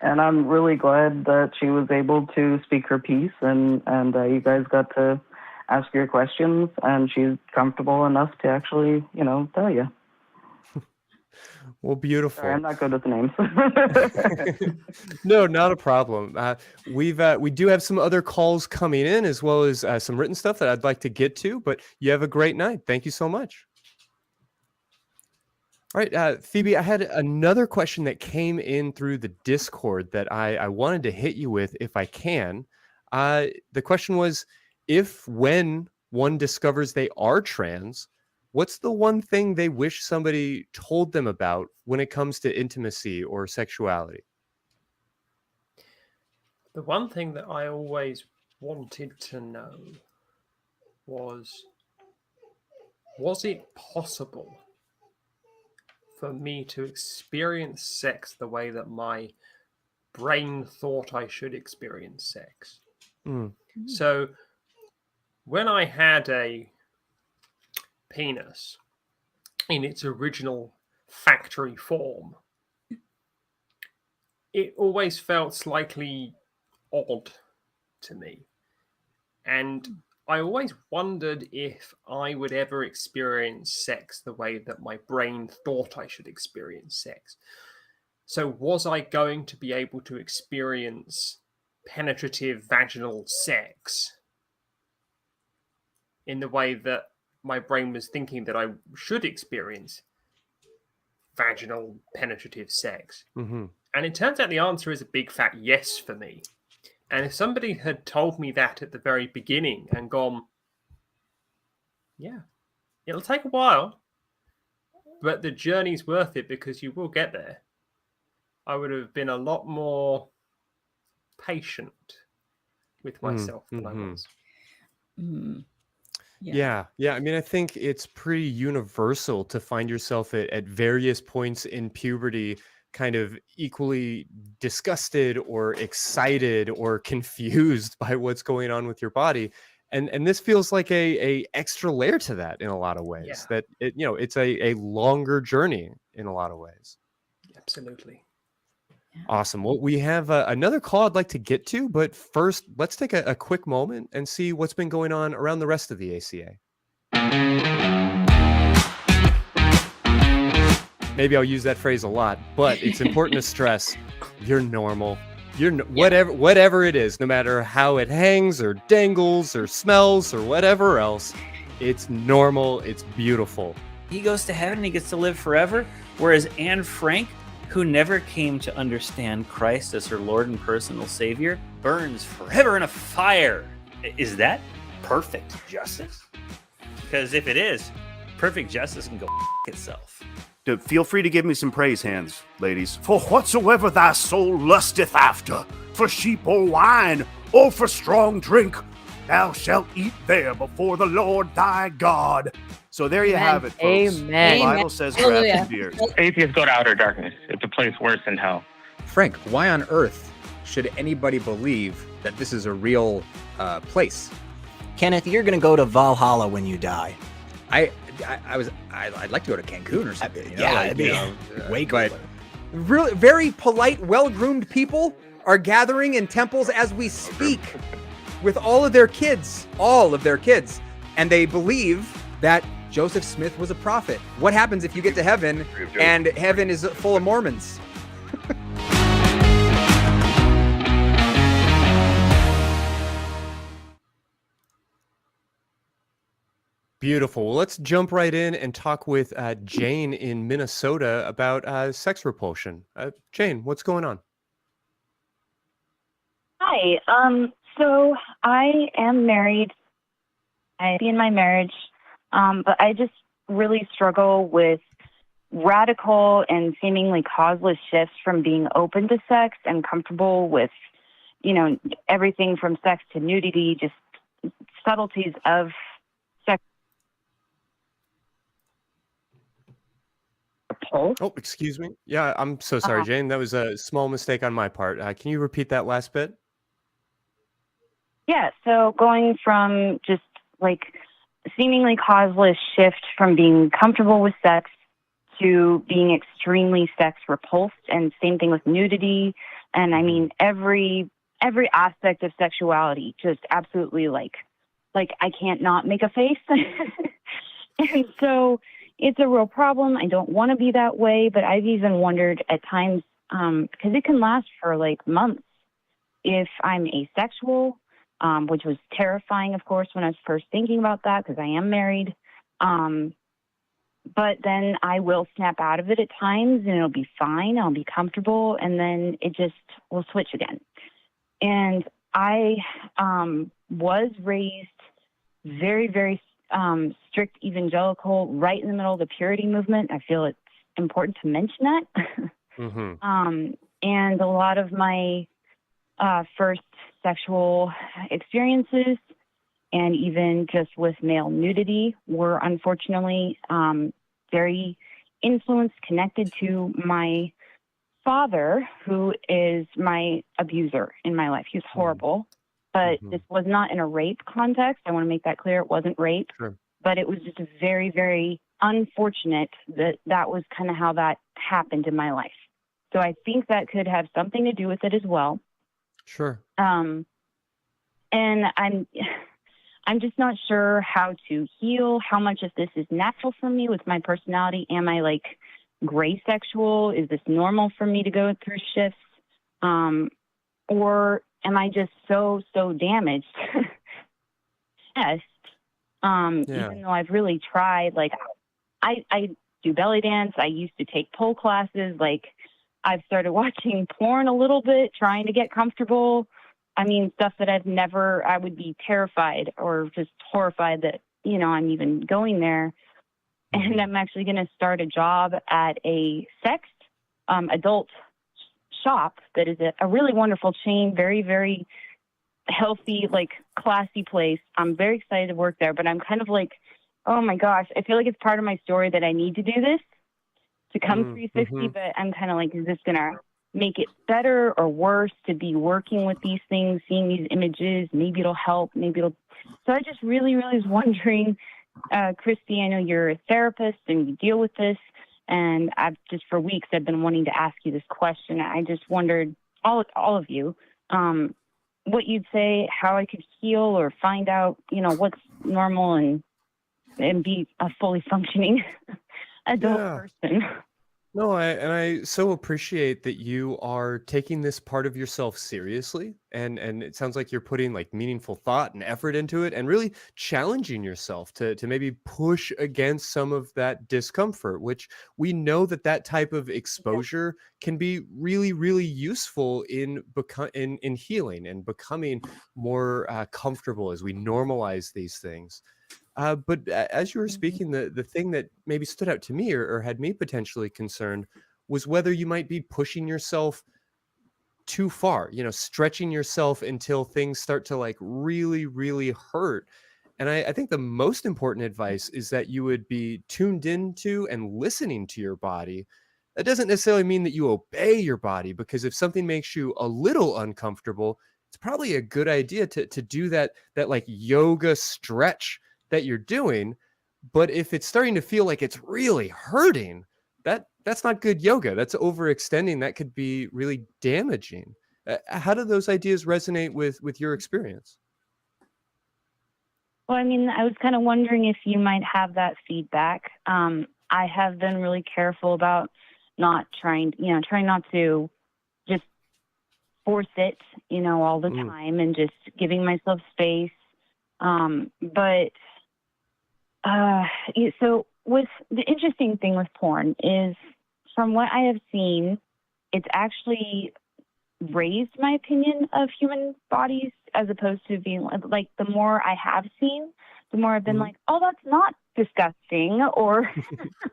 And I'm really glad that she was able to speak her piece, and you guys got to ask your questions, and she's comfortable enough to actually, tell you. Well, beautiful. Sorry, I'm not good with the names. No, not a problem. We do have some other calls coming in, as well as some written stuff that I'd like to get to, but you have a great night. Thank you so much. All right, Phoebe, I had another question that came in through the Discord that I wanted to hit you with if I can. The question was, when one discovers they are trans, what's the one thing they wish somebody told them about when it comes to intimacy or sexuality? The one thing that I always wanted to know was it possible for me to experience sex the way that my brain thought I should experience sex? So when I had a penis in its original factory form, it always felt slightly odd to me. And I always wondered if I would ever experience sex the way that my brain thought I should experience sex. So was I going to be able to experience penetrative vaginal sex in the way that my brain was thinking that I should experience vaginal penetrative sex? Mm-hmm. And it turns out the answer is a big fat yes for me. And if somebody had told me that at the very beginning and gone, yeah, it'll take a while, but the journey's worth it because you will get there, I would have been a lot more patient with myself than I was. Yeah. I mean, I think it's pretty universal to find yourself at various points in puberty kind of equally disgusted or excited or confused by what's going on with your body. And this feels like a extra layer to that in a lot of ways, that it's a longer journey in a lot of ways. Absolutely. Awesome. Well, we have another call I'd like to get to, but first let's take a quick moment and see what's been going on around the rest of the ACA. Maybe I'll use that phrase a lot, but it's important to stress you're normal. Whatever it is, no matter how it hangs or dangles or smells or whatever else, it's normal. It's beautiful. He goes to heaven and he gets to live forever, whereas Anne Frank, who never came to understand Christ as her Lord and personal Savior, burns forever in a fire. Is that perfect justice? Because if it is, perfect justice can go itself. Feel free to give me some praise hands, ladies. For whatsoever thy soul lusteth after, for sheep or wine, or for strong drink, thou shalt eat there before the Lord thy God. So there you have it, folks. Amen. The Bible says grab some beers. Atheists go to outer darkness. It's a place worse than hell. Frank, why on earth should anybody believe that this is a real place? Kenneth, you're going to go to Valhalla when you die. I'd like to go to Cancun or something. It'd be way cooler. Really, very polite, well-groomed people are gathering in temples as we speak with all of their kids, and they believe that Joseph Smith was a prophet. What happens if you get to heaven and heaven is full of Mormons? Beautiful. Well, let's jump right in and talk with Jane in Minnesota about sex repulsion. Jane, what's going on? Hi. So I am married. I be in my marriage, but I just really struggle with radical and seemingly causeless shifts from being open to sex and comfortable with, everything from sex to nudity, just subtleties of sex. Repulsed. Oh, excuse me. Yeah, I'm so sorry, Jane. That was a small mistake on my part. Can you repeat that last bit? Yeah, so going from just like seemingly causeless shift from being comfortable with sex to being extremely sex repulsed, and same thing with nudity. And I mean, every aspect of sexuality, just absolutely like I can't not make a face. And so it's a real problem. I don't want to be that way, but I've even wondered at times, because it can last for like months, if I'm asexual, which was terrifying, of course, when I was first thinking about that, because I am married. But then I will snap out of it at times, and it'll be fine. I'll be comfortable, and then it just will switch again. And I was raised very, very strict evangelical, right in the middle of the purity movement. I feel it's important to mention that. Mm-hmm. And a lot of my first sexual experiences, and even just with male nudity, were unfortunately very influenced, connected to my father, who is my abuser in my life. He was horrible, but this was not in a rape context. I want to make that clear. It wasn't rape, but it was just very, very unfortunate that was kind of how that happened in my life. So I think that could have something to do with it as well. Sure. And I'm just not sure how to heal, how much of this is natural for me with my personality. Am I like gray sexual? Is this normal for me to go through shifts? Or am I just so damaged? Yes. Even though I've really tried, like I do belly dance. I used to take pole classes. Like I've started watching porn a little bit, trying to get comfortable. I mean, stuff that I would be terrified or just horrified that, I'm even going there. And I'm actually going to start a job at a sex adult shop that is a really wonderful chain, very, very healthy, like classy place. I'm very excited to work there, but I'm kind of like, oh my gosh, I feel like it's part of my story that I need to do this to come 360, but I'm kind of like, is this going to make it better or worse to be working with these things, seeing these images? Maybe it'll help, So I just really, really was wondering, Christy, I know you're a therapist and you deal with this, and for weeks I've been wanting to ask you this question. I just wondered, all of you, what you'd say, how I could heal or find out, what's normal and be a fully functioning adult person. No, I so appreciate that you are taking this part of yourself seriously, and it sounds like you're putting like meaningful thought and effort into it, and really challenging yourself to maybe push against some of that discomfort, which we know that type of exposure can be really, really useful in healing and becoming more comfortable as we normalize these things. But as you were speaking, the thing that maybe stood out to me or had me potentially concerned was whether you might be pushing yourself too far, stretching yourself until things start to like really, really hurt. And I think the most important advice is that you would be tuned into and listening to your body. That doesn't necessarily mean that you obey your body, because if something makes you a little uncomfortable, it's probably a good idea to do that like yoga stretch that you're doing. But if it's starting to feel like it's really hurting, that's not good yoga. That's overextending. That could be really damaging. How do those ideas resonate with your experience? Well, I mean, I was kind of wondering if you might have that feedback. I have been really careful about not trying not to just force it, all the time, and just giving myself space. But So with the interesting thing with porn is, from what I have seen, it's actually raised my opinion of human bodies, as opposed to being like, the more I have seen, the more I've been like, oh, that's not disgusting, or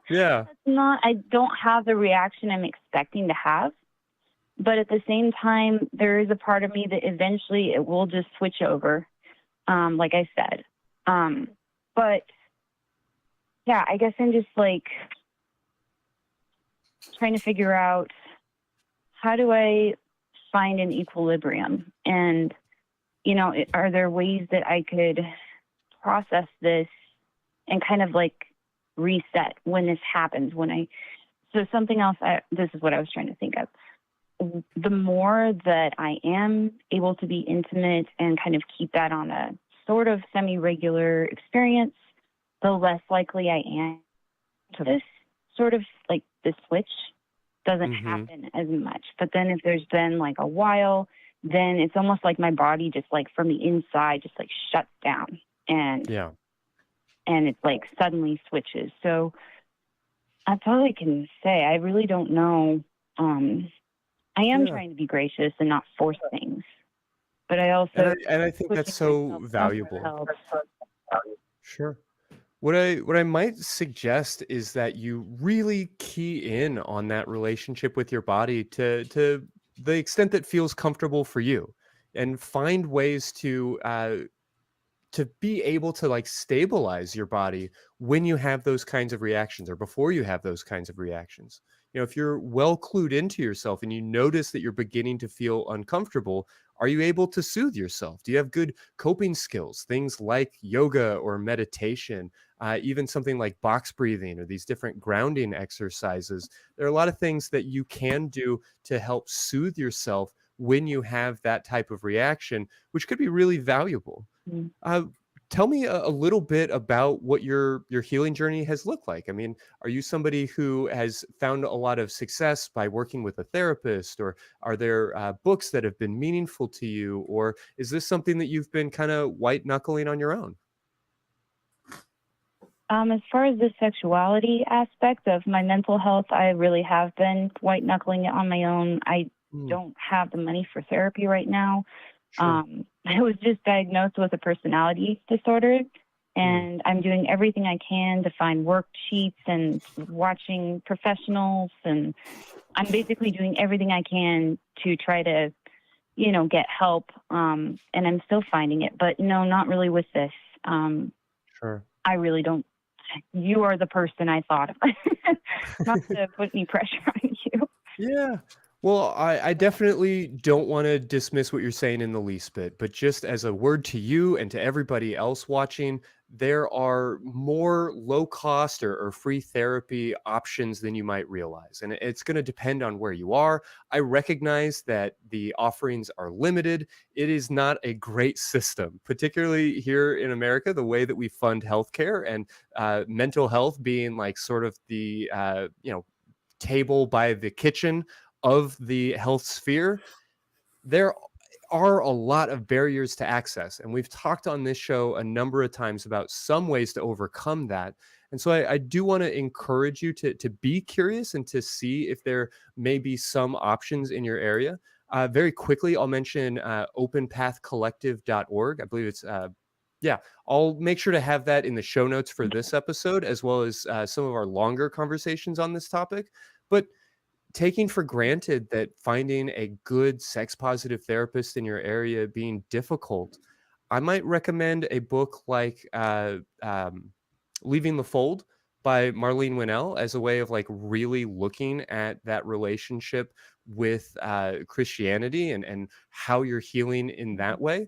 Yeah. that's not, I don't have the reaction I'm expecting to have. But at the same time, there is a part of me that eventually it will just switch over, like I said. But yeah, I guess I'm just like trying to figure out, how do I find an equilibrium? And, are there ways that I could process this and kind of like reset when this happens? So something else, this is what I was trying to think of. The more that I am able to be intimate and kind of keep that on a sort of semi-regular experience, the less likely I am to this sort of like the switch doesn't happen as much. But then if there's been like a while, then it's almost like my body just like from the inside just like shuts down, and it's like suddenly switches. So that's all I can say. I really don't know. I am trying to be gracious and not force things, but I also and I think that's so valuable. Sure. What I might suggest is that you really key in on that relationship with your body to the extent that feels comfortable for you, and find ways to be able to like stabilize your body when you have those kinds of reactions, or before you have those kinds of reactions. If you're well clued into yourself and you notice that you're beginning to feel uncomfortable, are you able to soothe yourself? Do you have good coping skills? Things like yoga or meditation, even something like box breathing or these different grounding exercises. There are a lot of things that you can do to help soothe yourself when you have that type of reaction, which could be really valuable. Tell me a little bit about what your healing journey has looked like. I mean, are you somebody who has found a lot of success by working with a therapist, or are there books that have been meaningful to you, or is this something that you've been kind of white knuckling on your own? As far as the sexuality aspect of my mental health, I really have been white knuckling it on my own. I don't have the money for therapy right now. Sure. I was just diagnosed with a personality disorder, and I'm doing everything I can to find worksheets and watching professionals, and I'm basically doing everything I can to try to, get help. And I'm still finding it, but no, not really with this. Sure. I really don't. You are the person I thought of. Not to put any pressure on you. Yeah. Well, I definitely don't want to dismiss what you're saying in the least bit, but just as a word to you and to everybody else watching, there are more low cost or free therapy options than you might realize. And it's going to depend on where you are. I recognize that the offerings are limited. It is not a great system, particularly here in America, the way that we fund healthcare, and mental health being like sort of the, table by the kitchen of the health sphere. There are a lot of barriers to access, and we've talked on this show a number of times about some ways to overcome that. And so I do want to encourage you to be curious and to see if there may be some options in your area. Very quickly, I'll mention openpathcollective.org. I believe it's I'll make sure to have that in the show notes for this episode, as well as some of our longer conversations on this topic. But taking for granted that finding a good sex positive therapist in your area being difficult, I might recommend a book like Leaving the Fold by Marlene Winnell as a way of like really looking at that relationship with Christianity and how you're healing in that way,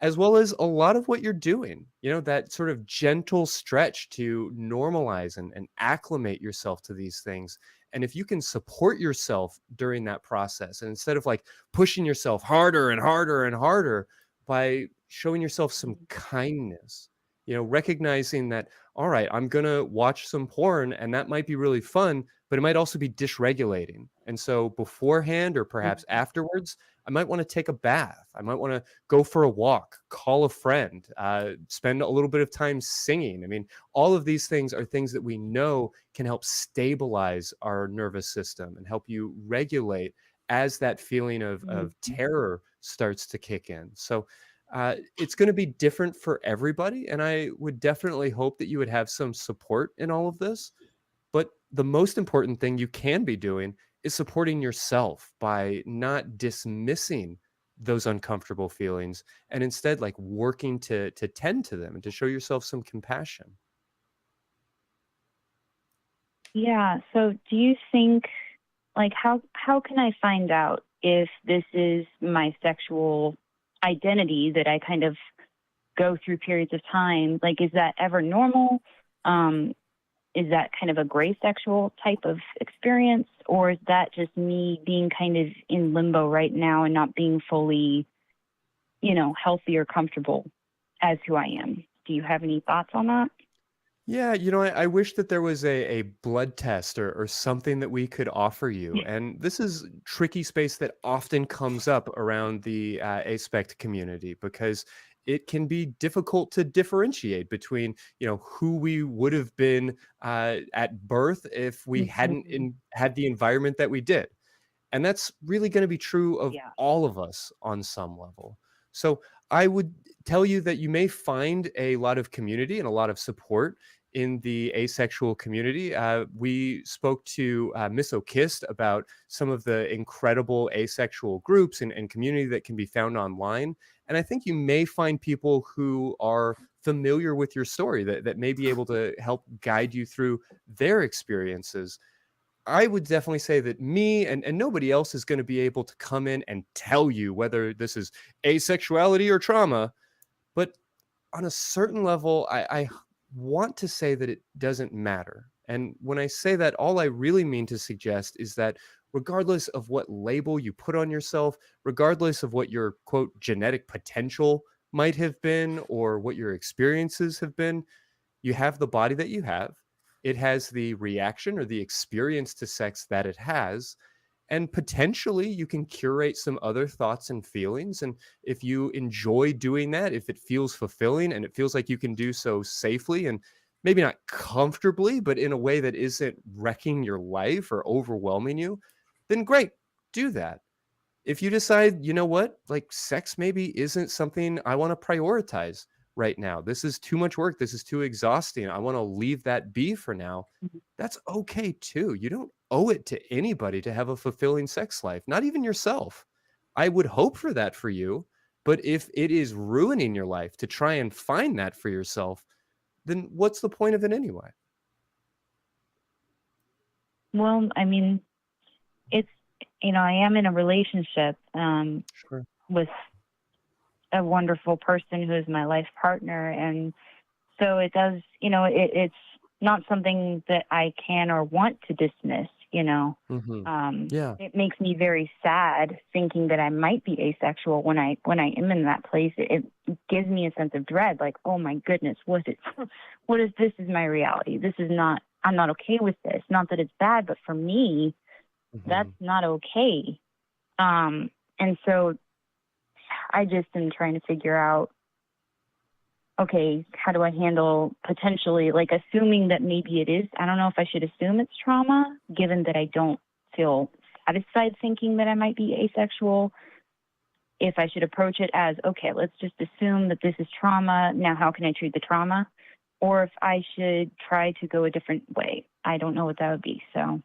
as well as a lot of what you're doing, that sort of gentle stretch to normalize and acclimate yourself to these things. And if you can support yourself during that process, and instead of like pushing yourself harder and harder and harder, by showing yourself some kindness Recognizing that, all right, I'm going to watch some porn and that might be really fun, but it might also be dysregulating. And so beforehand or perhaps afterwards, I might want to take a bath. I might want to go for a walk, call a friend, spend a little bit of time singing. I mean, all of these things are things that we know can help stabilize our nervous system and help you regulate as that feeling of terror starts to kick in. So it's going to be different for everybody. And I would definitely hope that you would have some support in all of this. But the most important thing you can be doing is supporting yourself by not dismissing those uncomfortable feelings and instead like working to tend to them and to show yourself some compassion. Yeah. So do you think, like, how can I find out if this is my sexual identity that I kind of go through periods of time? Like, is that ever normal? Is that kind of a gray sexual type of experience? Or is that just me being kind of in limbo right now and not being fully, healthy or comfortable as who I am? Do you have any thoughts on that? Yeah, I wish that there was a blood test or something that we could offer you. And this is tricky space that often comes up around the ASPECT community because it can be difficult to differentiate between, who we would have been at birth if we hadn't had the environment that we did. And that's really going to be true of all of us on some level. So I would tell you that you may find a lot of community and a lot of support in the asexual community. We spoke to Miss O'Kist about some of the incredible asexual groups and community that can be found online. And I think you may find people who are familiar with your story that may be able to help guide you through their experiences. I would definitely say that me and nobody else is going to be able to come in and tell you whether this is asexuality or trauma. But on a certain level, I want to say that it doesn't matter. And when I say that, all I really mean to suggest is that regardless of what label you put on yourself, regardless of what your quote genetic potential might have been or what your experiences have been, you have the body that you have. It has the reaction or the experience to sex that it has. And potentially you can curate some other thoughts and feelings. And if you enjoy doing that, if it feels fulfilling and it feels like you can do so safely and maybe not comfortably, but in a way that isn't wrecking your life or overwhelming you, then great, do that. If you decide, like sex maybe isn't something I want to prioritize right now, this is too much work, this is too exhausting, I want to leave that be for now, that's okay too. You don't owe it to anybody to have a fulfilling sex life, not even yourself. I would hope for that for you, but if it is ruining your life to try and find that for yourself, then what's the point of it anyway? Well, I mean, it's, I am in a relationship with a wonderful person who is my life partner. And so it does, it's not something that I can or want to dismiss, It makes me very sad thinking that I might be asexual when I am in that place. It gives me a sense of dread, like, oh my goodness, what is this is my reality. I'm not okay with this. Not that it's bad, but for me, that's not okay. And so I just am trying to figure out, okay, how do I handle potentially, like, assuming that maybe it is, I don't know if I should assume it's trauma, given that I don't feel satisfied thinking that I might be asexual. If I should approach it as, okay, let's just assume that this is trauma. Now, how can I treat the trauma? Or if I should try to go a different way. I don't know what that would be, so.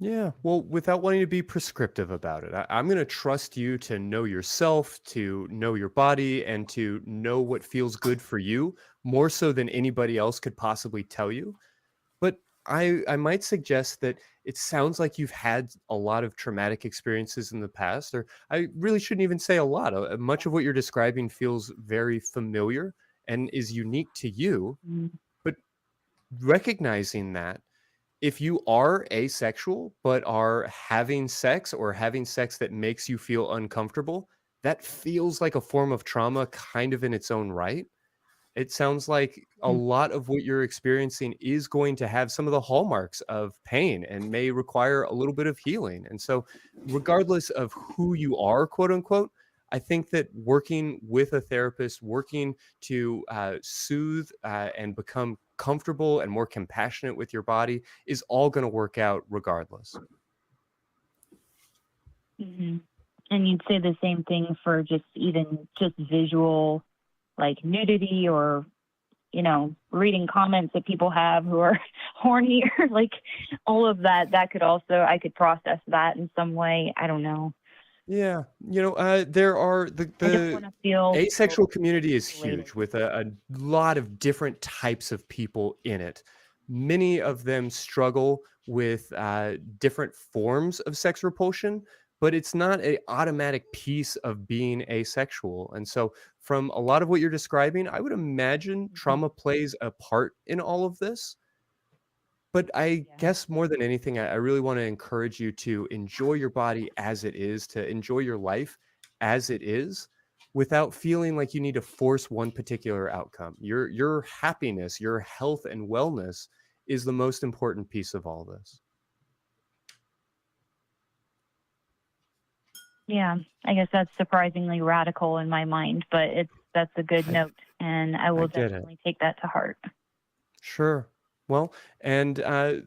Yeah, well, without wanting to be prescriptive about it, I'm going to trust you to know yourself, to know your body, and to know what feels good for you, more so than anybody else could possibly tell you. But I might suggest that it sounds like you've had a lot of traumatic experiences in the past, or I really shouldn't even say a lot. Much of what you're describing feels very familiar and is unique to you. But recognizing that, if you are asexual but are having sex or having sex that makes you feel uncomfortable, that feels like a form of trauma kind of in its own right. it sounds like a lot of what you're experiencing is going to have some of the hallmarks of pain and may require a little bit of healing. And so, regardless of who you are, quote unquote, I think that working with a therapist, working to soothe and become comfortable and more compassionate with your body is all going to work out regardless. Mm-hmm. And you'd say the same thing for just visual, like nudity, or, you know, reading comments that people have who are horny, or like all of that. That could also, I could process that in some way. I don't know. Yeah, you know, there are the asexual community is huge with a lot of different types of people in it. Many of them struggle with different forms of sex repulsion, but it's not an automatic piece of being asexual. And so, from a lot of what you're describing, I would imagine trauma plays a part in all of this. But I guess more than anything, I really want to encourage you to enjoy your body as it is, to enjoy your life as it is, without feeling like you need to force one particular outcome. Your happiness, your health and wellness is the most important piece of all this. Yeah, I guess that's surprisingly radical in my mind, but that's a good note, and I will definitely take that to heart. Sure. Well, and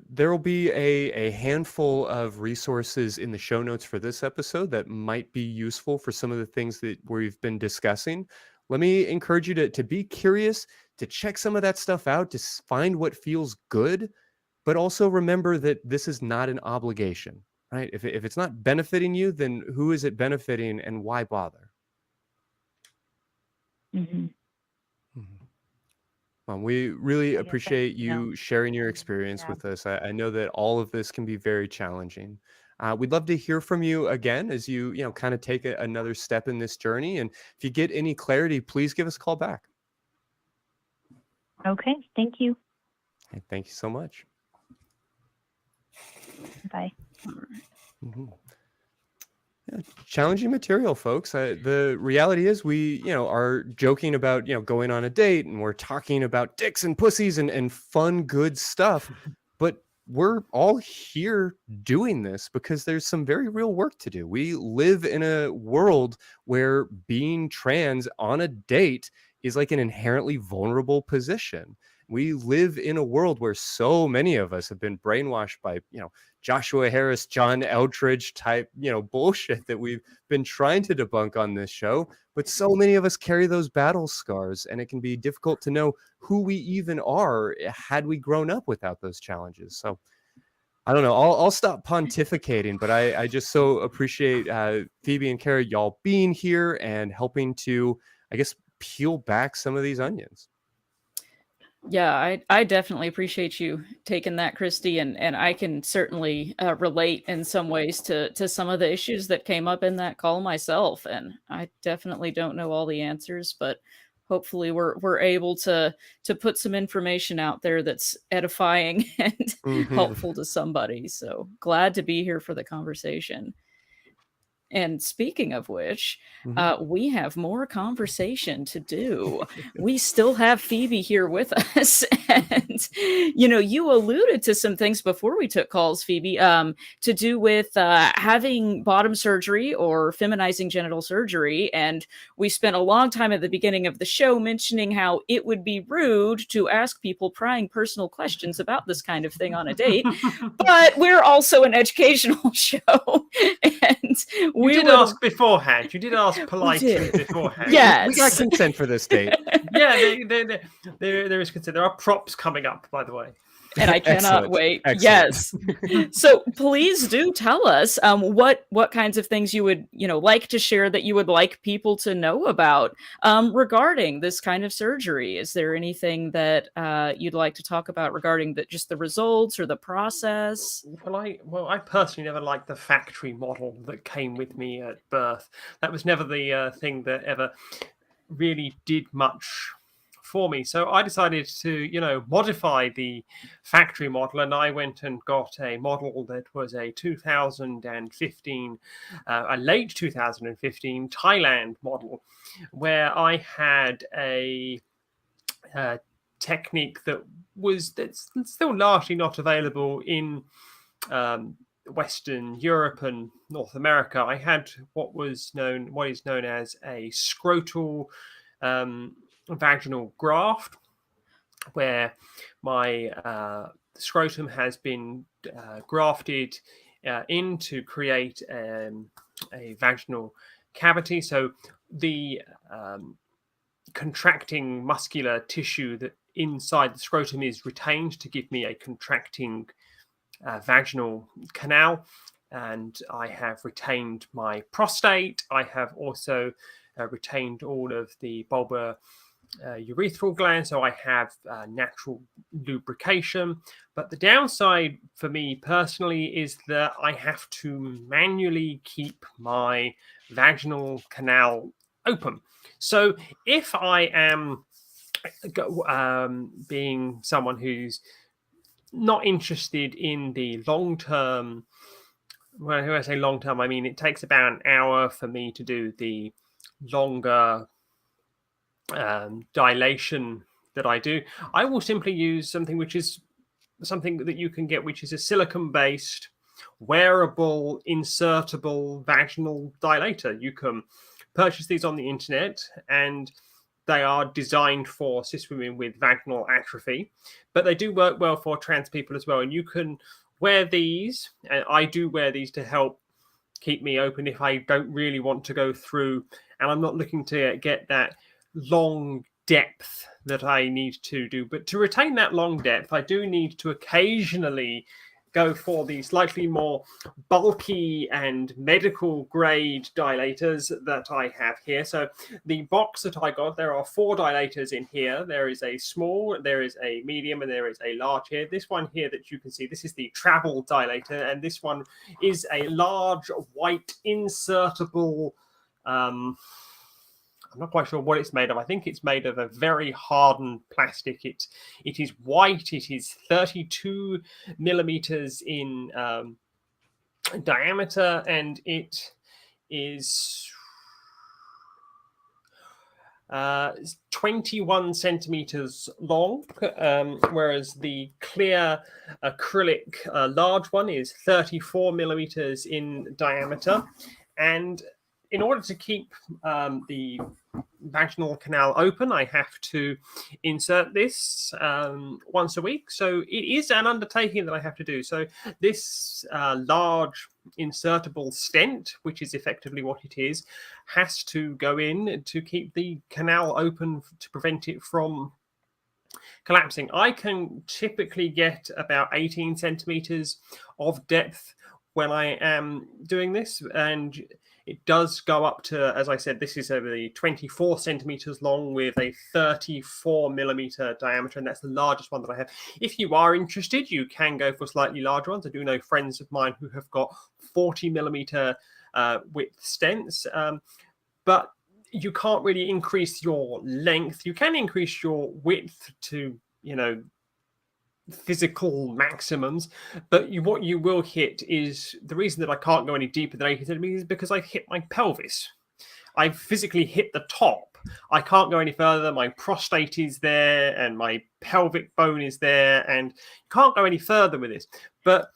there will be a handful of resources in the show notes for this episode that might be useful for some of the things that we've been discussing. Let me encourage you to be curious, to check some of that stuff out, to find what feels good, but also remember that this is not an obligation, right? If it's not benefiting you, then who is it benefiting and why bother? Mm-hmm. We really appreciate you sharing your experience with us. I know that all of this can be very challenging. We'd love to hear from you again as you kind of take another step in this journey. And if you get any clarity, please give us a call back. Okay, thank you. Hey, thank you so much. Bye. Mm-hmm. Yeah, challenging material, folks. The reality is we, are joking about, going on a date, and we're talking about dicks and pussies and fun, good stuff. But we're all here doing this because there's some very real work to do. We live in a world where being trans on a date is like an inherently vulnerable position. We live in a world where so many of us have been brainwashed by, Joshua Harris, John Eldridge type, bullshit that we've been trying to debunk on this show. But so many of us carry those battle scars, and it can be difficult to know who we even are had we grown up without those challenges. So I don't know. I'll stop pontificating, but I just so appreciate Phoebe and Kara, y'all being here and helping to, I guess, peel back some of these onions. Yeah, I definitely appreciate you taking that, Christy, and I can certainly relate in some ways to some of the issues that came up in that call myself, and I definitely don't know all the answers, but hopefully we're able to put some information out there that's edifying and helpful to somebody. So glad to be here for the conversation. And speaking of which, we have more conversation to do. We still have Phoebe here with us. And, you alluded to some things before we took calls, Phoebe, to do with having bottom surgery or feminizing genital surgery. And we spent a long time at the beginning of the show mentioning how it would be rude to ask people prying personal questions about this kind of thing on a date. But we're also an educational show. And you did ask beforehand. You did ask politely beforehand. Yes. We got consent for this date. Yeah, there is consent. There are props coming up, by the way. And I cannot wait. Yes. So please do tell us what kinds of things you would, like to share that you would like people to know about regarding this kind of surgery. Is there anything that you'd like to talk about regarding just the results or the process? Well, I personally never liked the factory model that came with me at birth. That was never the thing that ever really did much for me. So I decided to, modify the factory model, and I went and got a model that was a 2015, a late 2015 Thailand model, where I had a technique that's still largely not available in Western Europe and North America. I had what is known as a scrotal vaginal graft, where my scrotum has been grafted in to create a vaginal cavity. So the contracting muscular tissue that inside the scrotum is retained to give me a contracting vaginal canal. And I have retained my prostate. I have also retained all of the bulbar urethral gland, so I have natural lubrication. But the downside for me personally is that I have to manually keep my vaginal canal open. So if I am being someone who's not interested in the long-term, when I say long-term, I mean it takes about an hour for me to do the longer dilation that I do, I will simply use something that you can get, which is a silicone-based, wearable, insertable vaginal dilator. You can purchase these on the internet, and they are designed for cis women with vaginal atrophy, but they do work well for trans people as well. And you can wear these, and I do wear these to help keep me open if I don't really want to go through, and I'm not looking to get that long depth that I need to do. But to retain that long depth, I do need to occasionally go for the slightly more bulky and medical grade dilators that I have here. So the box that I got, there are 4 dilators in here. There is a small, there is a medium, and there is a large here. This one here that you can see, this is the travel dilator, and this one is a large white insertable I'm not quite sure what it's made of. I think it's made of a very hardened plastic. It is white. It is 32 millimeters in diameter, and it is 21 centimeters long, whereas the clear acrylic large one is 34 millimeters in diameter. And in order to keep the vaginal canal open, I have to insert this once a week. So it is an undertaking that I have to do. So this large insertable stent, which is effectively what it is, has to go in to keep the canal open to prevent it from collapsing. I can typically get about 18 centimeters of depth when I am doing this, and it does go up to, as I said, this is over the 24 centimeters long with a 34 millimeter diameter, and that's the largest one that I have. If you are interested, you can go for slightly larger ones. I do know friends of mine who have got 40 millimeter width stents, but you can't really increase your length. You can increase your width to, physical maximums, but what you will hit is, the reason that I can't go any deeper than 18 centimeters is because I've hit my pelvis. I've physically hit the top. I can't go any further. My prostate is there and my pelvic bone is there, and you can't go any further with this. But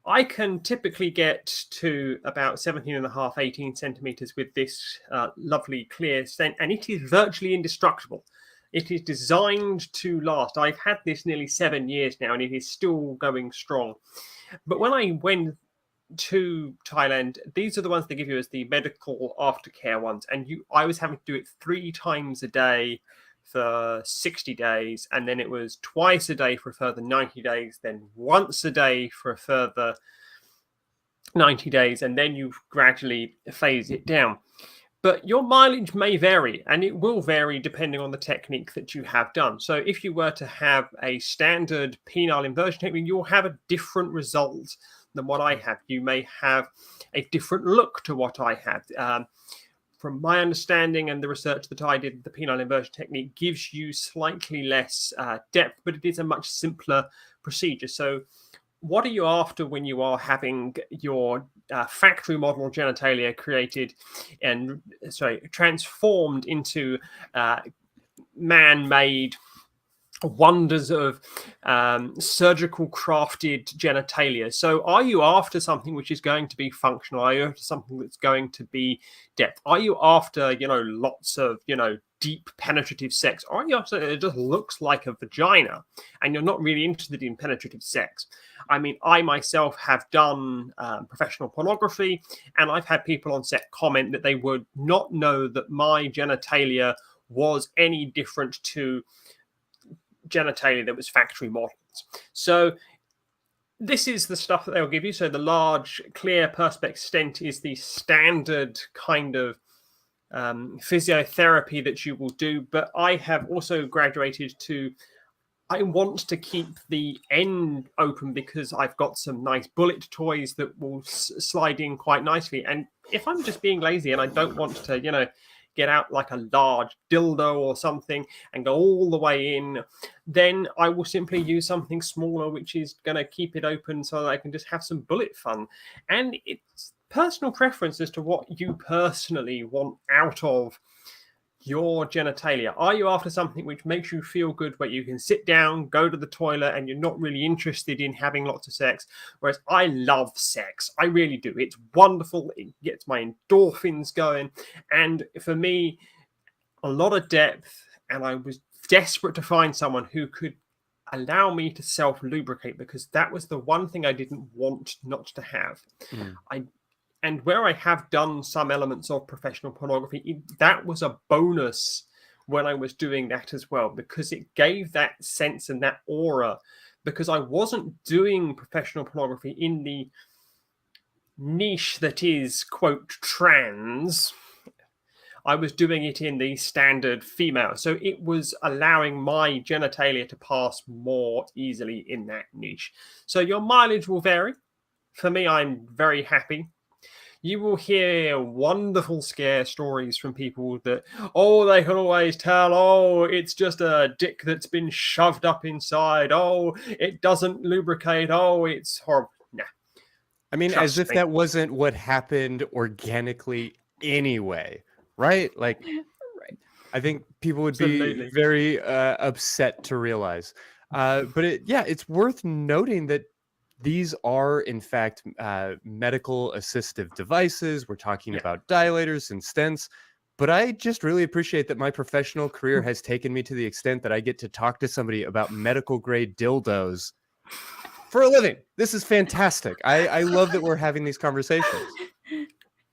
I can typically get to about 17.5, 18 centimeters with this lovely clear stent, and it is virtually indestructible. It is designed to last. I've had this nearly 7 years now, and it is still going strong. But when I went to Thailand, these are the ones they give you as the medical aftercare ones. And I was having to do it 3 times a day for 60 days. And then it was twice a day for a further 90 days, then once a day for a further 90 days. And then you gradually phase it down. But your mileage may vary, and it will vary depending on the technique that you have done. So if you were to have a standard penile inversion technique, you'll have a different result than what I have. You may have a different look to what I had. From my understanding and the research that I did, the penile inversion technique gives you slightly less depth, but it is a much simpler procedure. So what are you after when you are having your factory model genitalia created and transformed into man-made wonders of surgical crafted genitalia. So are you after something which is going to be functional? Are you after something that's going to be depth? Are you after, lots of, deep penetrative sex? Or are you after it just looks like a vagina and you're not really interested in penetrative sex? I mean, I myself have done professional pornography, and I've had people on set comment that they would not know that my genitalia was any different to genitalia that was factory models. So this is the stuff that they'll give you. So the large clear perspex stent is the standard kind of physiotherapy that you will do, but I have also graduated to, I want to keep the end open because I've got some nice bullet toys that will slide in quite nicely. And if I'm just being lazy and I don't want to get out like a large dildo or something and go all the way in, then I will simply use something smaller, which is going to keep it open so that I can just have some bullet fun. And it's personal preference as to what you personally want out of your genitalia. Are you after something which makes you feel good, where you can sit down, go to the toilet, and you're not really interested in having lots of sex? Whereas I love sex. I really do. It's wonderful. It gets my endorphins going. And for me, a lot of depth, and I was desperate to find someone who could allow me to self-lubricate, because that was the one thing I didn't want not to have. And where I have done some elements of professional pornography, that was a bonus when I was doing that as well, because it gave that sense and that aura, because I wasn't doing professional pornography in the niche that is, quote, trans. I was doing it in the standard female. So it was allowing my genitalia to pass more easily in that niche. So your mileage will vary. For me, I'm very happy. You will hear wonderful scare stories from people that, they can always tell, it's just a dick that's been shoved up inside. It doesn't lubricate. It's horrible. Nah. I mean, as if that wasn't what happened organically anyway, right? Like, right. I think people would be very upset to realize. But it's worth noting that these are, in fact, medical assistive devices. We're talking about dilators and stents. But I just really appreciate that my professional career has taken me to the extent that I get to talk to somebody about medical grade dildos for a living. This is fantastic. I love that we're having these conversations.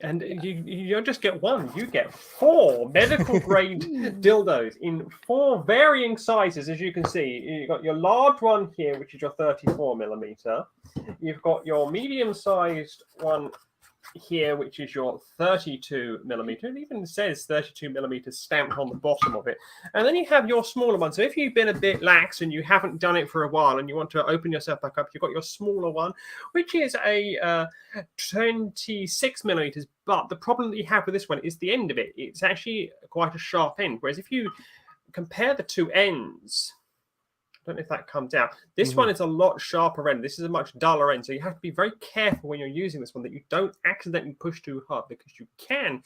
And you don't just get one, you get 4 medical grade dildos in 4 varying sizes, as you can see. You've got your large one here, which is your 34 millimeter. You've got your medium sized one here, which is your 32 millimeter. It even says 32 millimeters stamped on the bottom of it. And then you have your smaller one. So if you've been a bit lax and you haven't done it for a while and you want to open yourself back up, you've got your smaller one, which is a 26 millimeters. But the problem that you have with this one is the end of it. It's actually quite a sharp end. Whereas if you compare the two ends, I don't know if that comes out. This one is a lot sharper end. This is a much duller end. So you have to be very careful when you're using this one that you don't accidentally push too hard, because you can,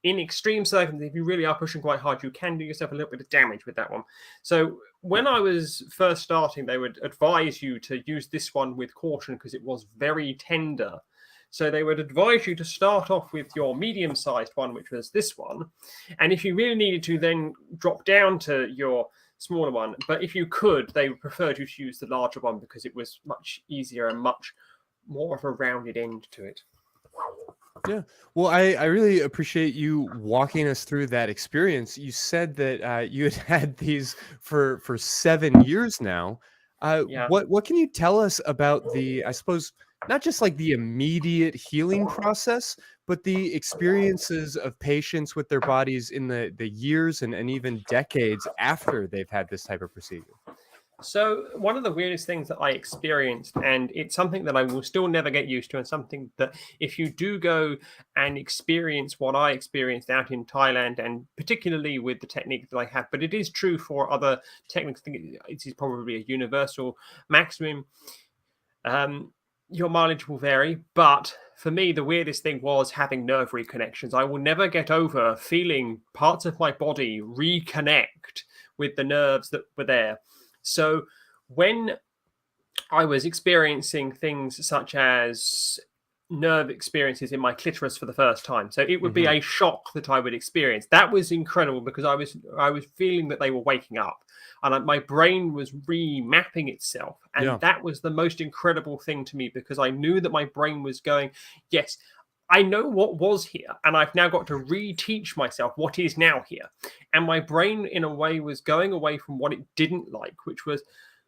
in extreme circumstances, if you really are pushing quite hard, you can do yourself a little bit of damage with that one. So when I was first starting, they would advise you to use this one with caution because it was very tender. So they would advise you to start off with your medium-sized one, which was this one. And if you really needed to, then drop down to your smaller one. But if you could, they would prefer you to use the larger one because it was much easier and much more of a rounded end to it. Yeah. Well, I really appreciate you walking us through that experience. You said that you had these for 7 years now. What can you tell us about the, I suppose, not just like the immediate healing process, but the experiences of patients with their bodies in the years and even decades after they've had this type of procedure? So one of the weirdest things that I experienced, and it's something that I will still never get used to, and something that if you do go and experience what I experienced out in Thailand, and particularly with the technique that I have, but it is true for other techniques, I think it is probably a universal maximum. Your mileage will vary, but for me, the weirdest thing was having nerve reconnections. I will never get over feeling parts of my body reconnect with the nerves that were there. So when I was experiencing things such as nerve experiences in my clitoris for the first time, so it would be a shock that I would experience. That was incredible because I was feeling that they were waking up, and my brain was remapping itself, and that was the most incredible thing to me, because I knew that my brain was going, yes, I know what was here, and I've now got to reteach myself what is now here. And my brain, in a way, was going away from what it didn't like, which was,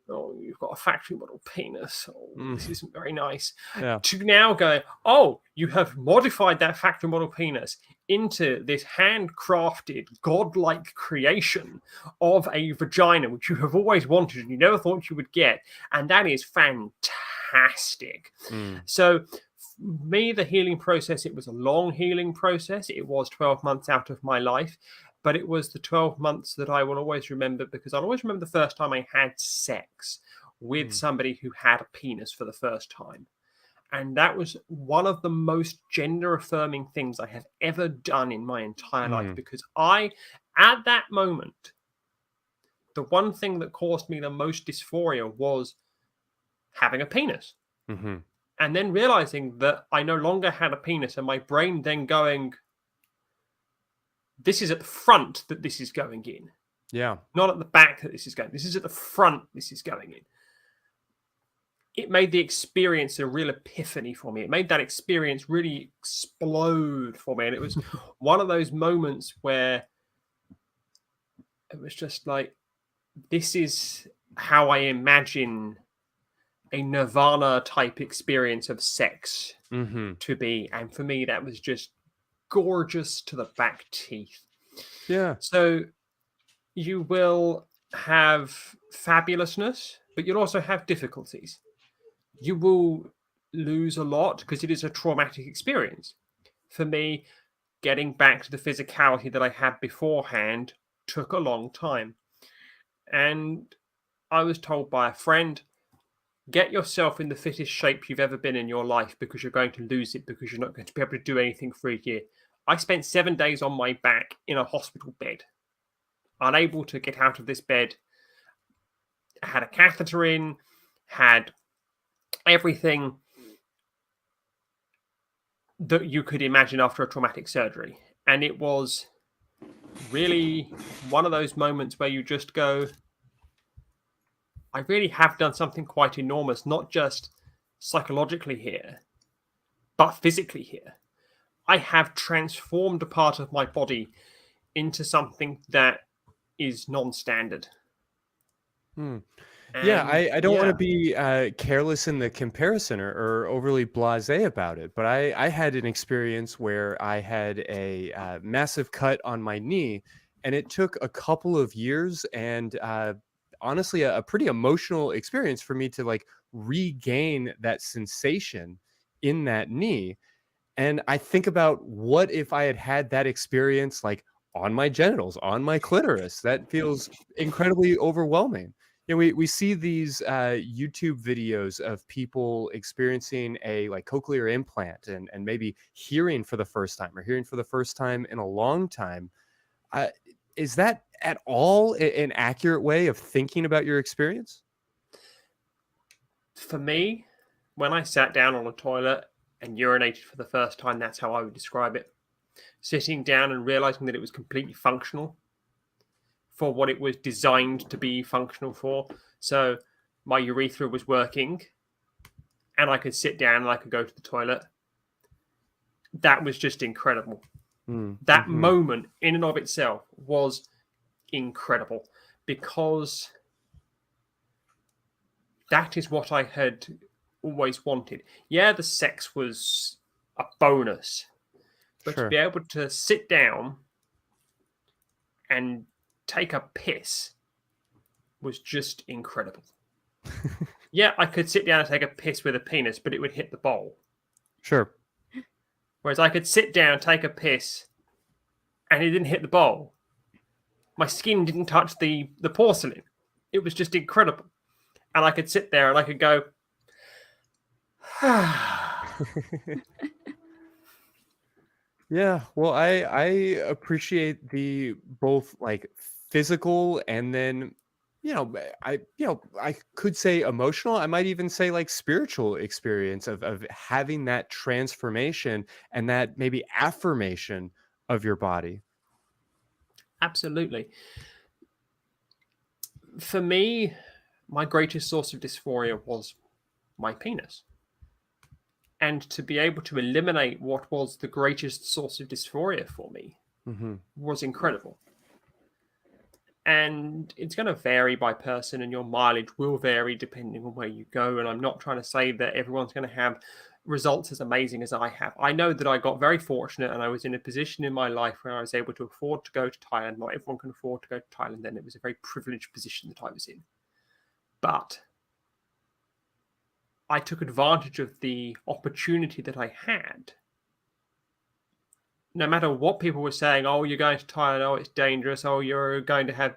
oh, you've got a factory model penis. Oh, this isn't very nice. To now go, oh, you have modified that factory model penis into this handcrafted, godlike creation of a vagina, which you have always wanted and you never thought you would get. And that is fantastic. So, me, the healing process, it was a long healing process. It was 12 months out of my life. But it was the 12 months that I will always remember, because I'll always remember the first time I had sex with somebody who had a penis for the first time. And that was one of the most gender-affirming things I have ever done in my entire life, because at that moment, the one thing that caused me the most dysphoria was having a penis. And then realizing that I no longer had a penis, and my brain then going, this is at the front that this is going in. Not at the back that this is going. This is at the front this is going in. It made the experience a real epiphany for me. It made that experience really explode for me. And it was one of those moments where it was just like, this is how I imagine a nirvana type experience of sex to be. And for me, that was just gorgeous to the back teeth. So you will have fabulousness, but you'll also have difficulties. You will lose a lot because it is a traumatic experience. For me, getting back to the physicality that I had beforehand took a long time. And I was told by a friend, get yourself in the fittest shape you've ever been in your life, because you're going to lose it, because you're not going to be able to do anything for a year. I spent 7 days on my back in a hospital bed, unable to get out of this bed. I had a catheter in, had everything that you could imagine after a traumatic surgery. And it was really one of those moments where you just go, I really have done something quite enormous, not just psychologically here, but physically here. I have transformed a part of my body into something that is non-standard. I don't want to be careless in the comparison or overly blasé about it, but I had an experience where I had a massive cut on my knee, and it took a couple of years and honestly a pretty emotional experience for me to like regain that sensation in that knee. And I think about, what if I had that experience like on my genitals, on my clitoris? That feels incredibly overwhelming. You know, we see these YouTube videos of people experiencing a like cochlear implant and maybe hearing for the first time, or hearing for the first time in a long time. Is that at all an accurate way of thinking about your experience? For me, when I sat down on a toilet and urinated for the first time, that's how I would describe it. Sitting down and realizing that it was completely functional for what it was designed to be functional for. So my urethra was working, and I could sit down and I could go to the toilet. That was just incredible. That moment in and of itself was incredible, because that is what I had always wanted. Yeah, the sex was a bonus, but to be able to sit down and take a piss was just incredible. Yeah, I could sit down and take a piss with a penis, but it would hit the bowl. Whereas I could sit down, take a piss, and it didn't hit the bowl. My skin didn't touch the porcelain. It was just incredible. And I could sit there and I could go, Yeah, well, I appreciate the both like physical, and then I could say emotional. I might even say like spiritual experience of having that transformation and that maybe affirmation of your body. Absolutely. For me, my greatest source of dysphoria was my penis. And to be able to eliminate what was the greatest source of dysphoria for me was incredible. And it's going to vary by person, and your mileage will vary depending on where you go. And I'm not trying to say that everyone's going to have results as amazing as I have. I know that I got very fortunate, and I was in a position in my life where I was able to afford to go to Thailand. Not everyone can afford to go to Thailand, and it was a very privileged position that I was in. But I took advantage of the opportunity that I had. No matter what people were saying, oh, you're going to Thailand, oh, it's dangerous, oh, you're going to have...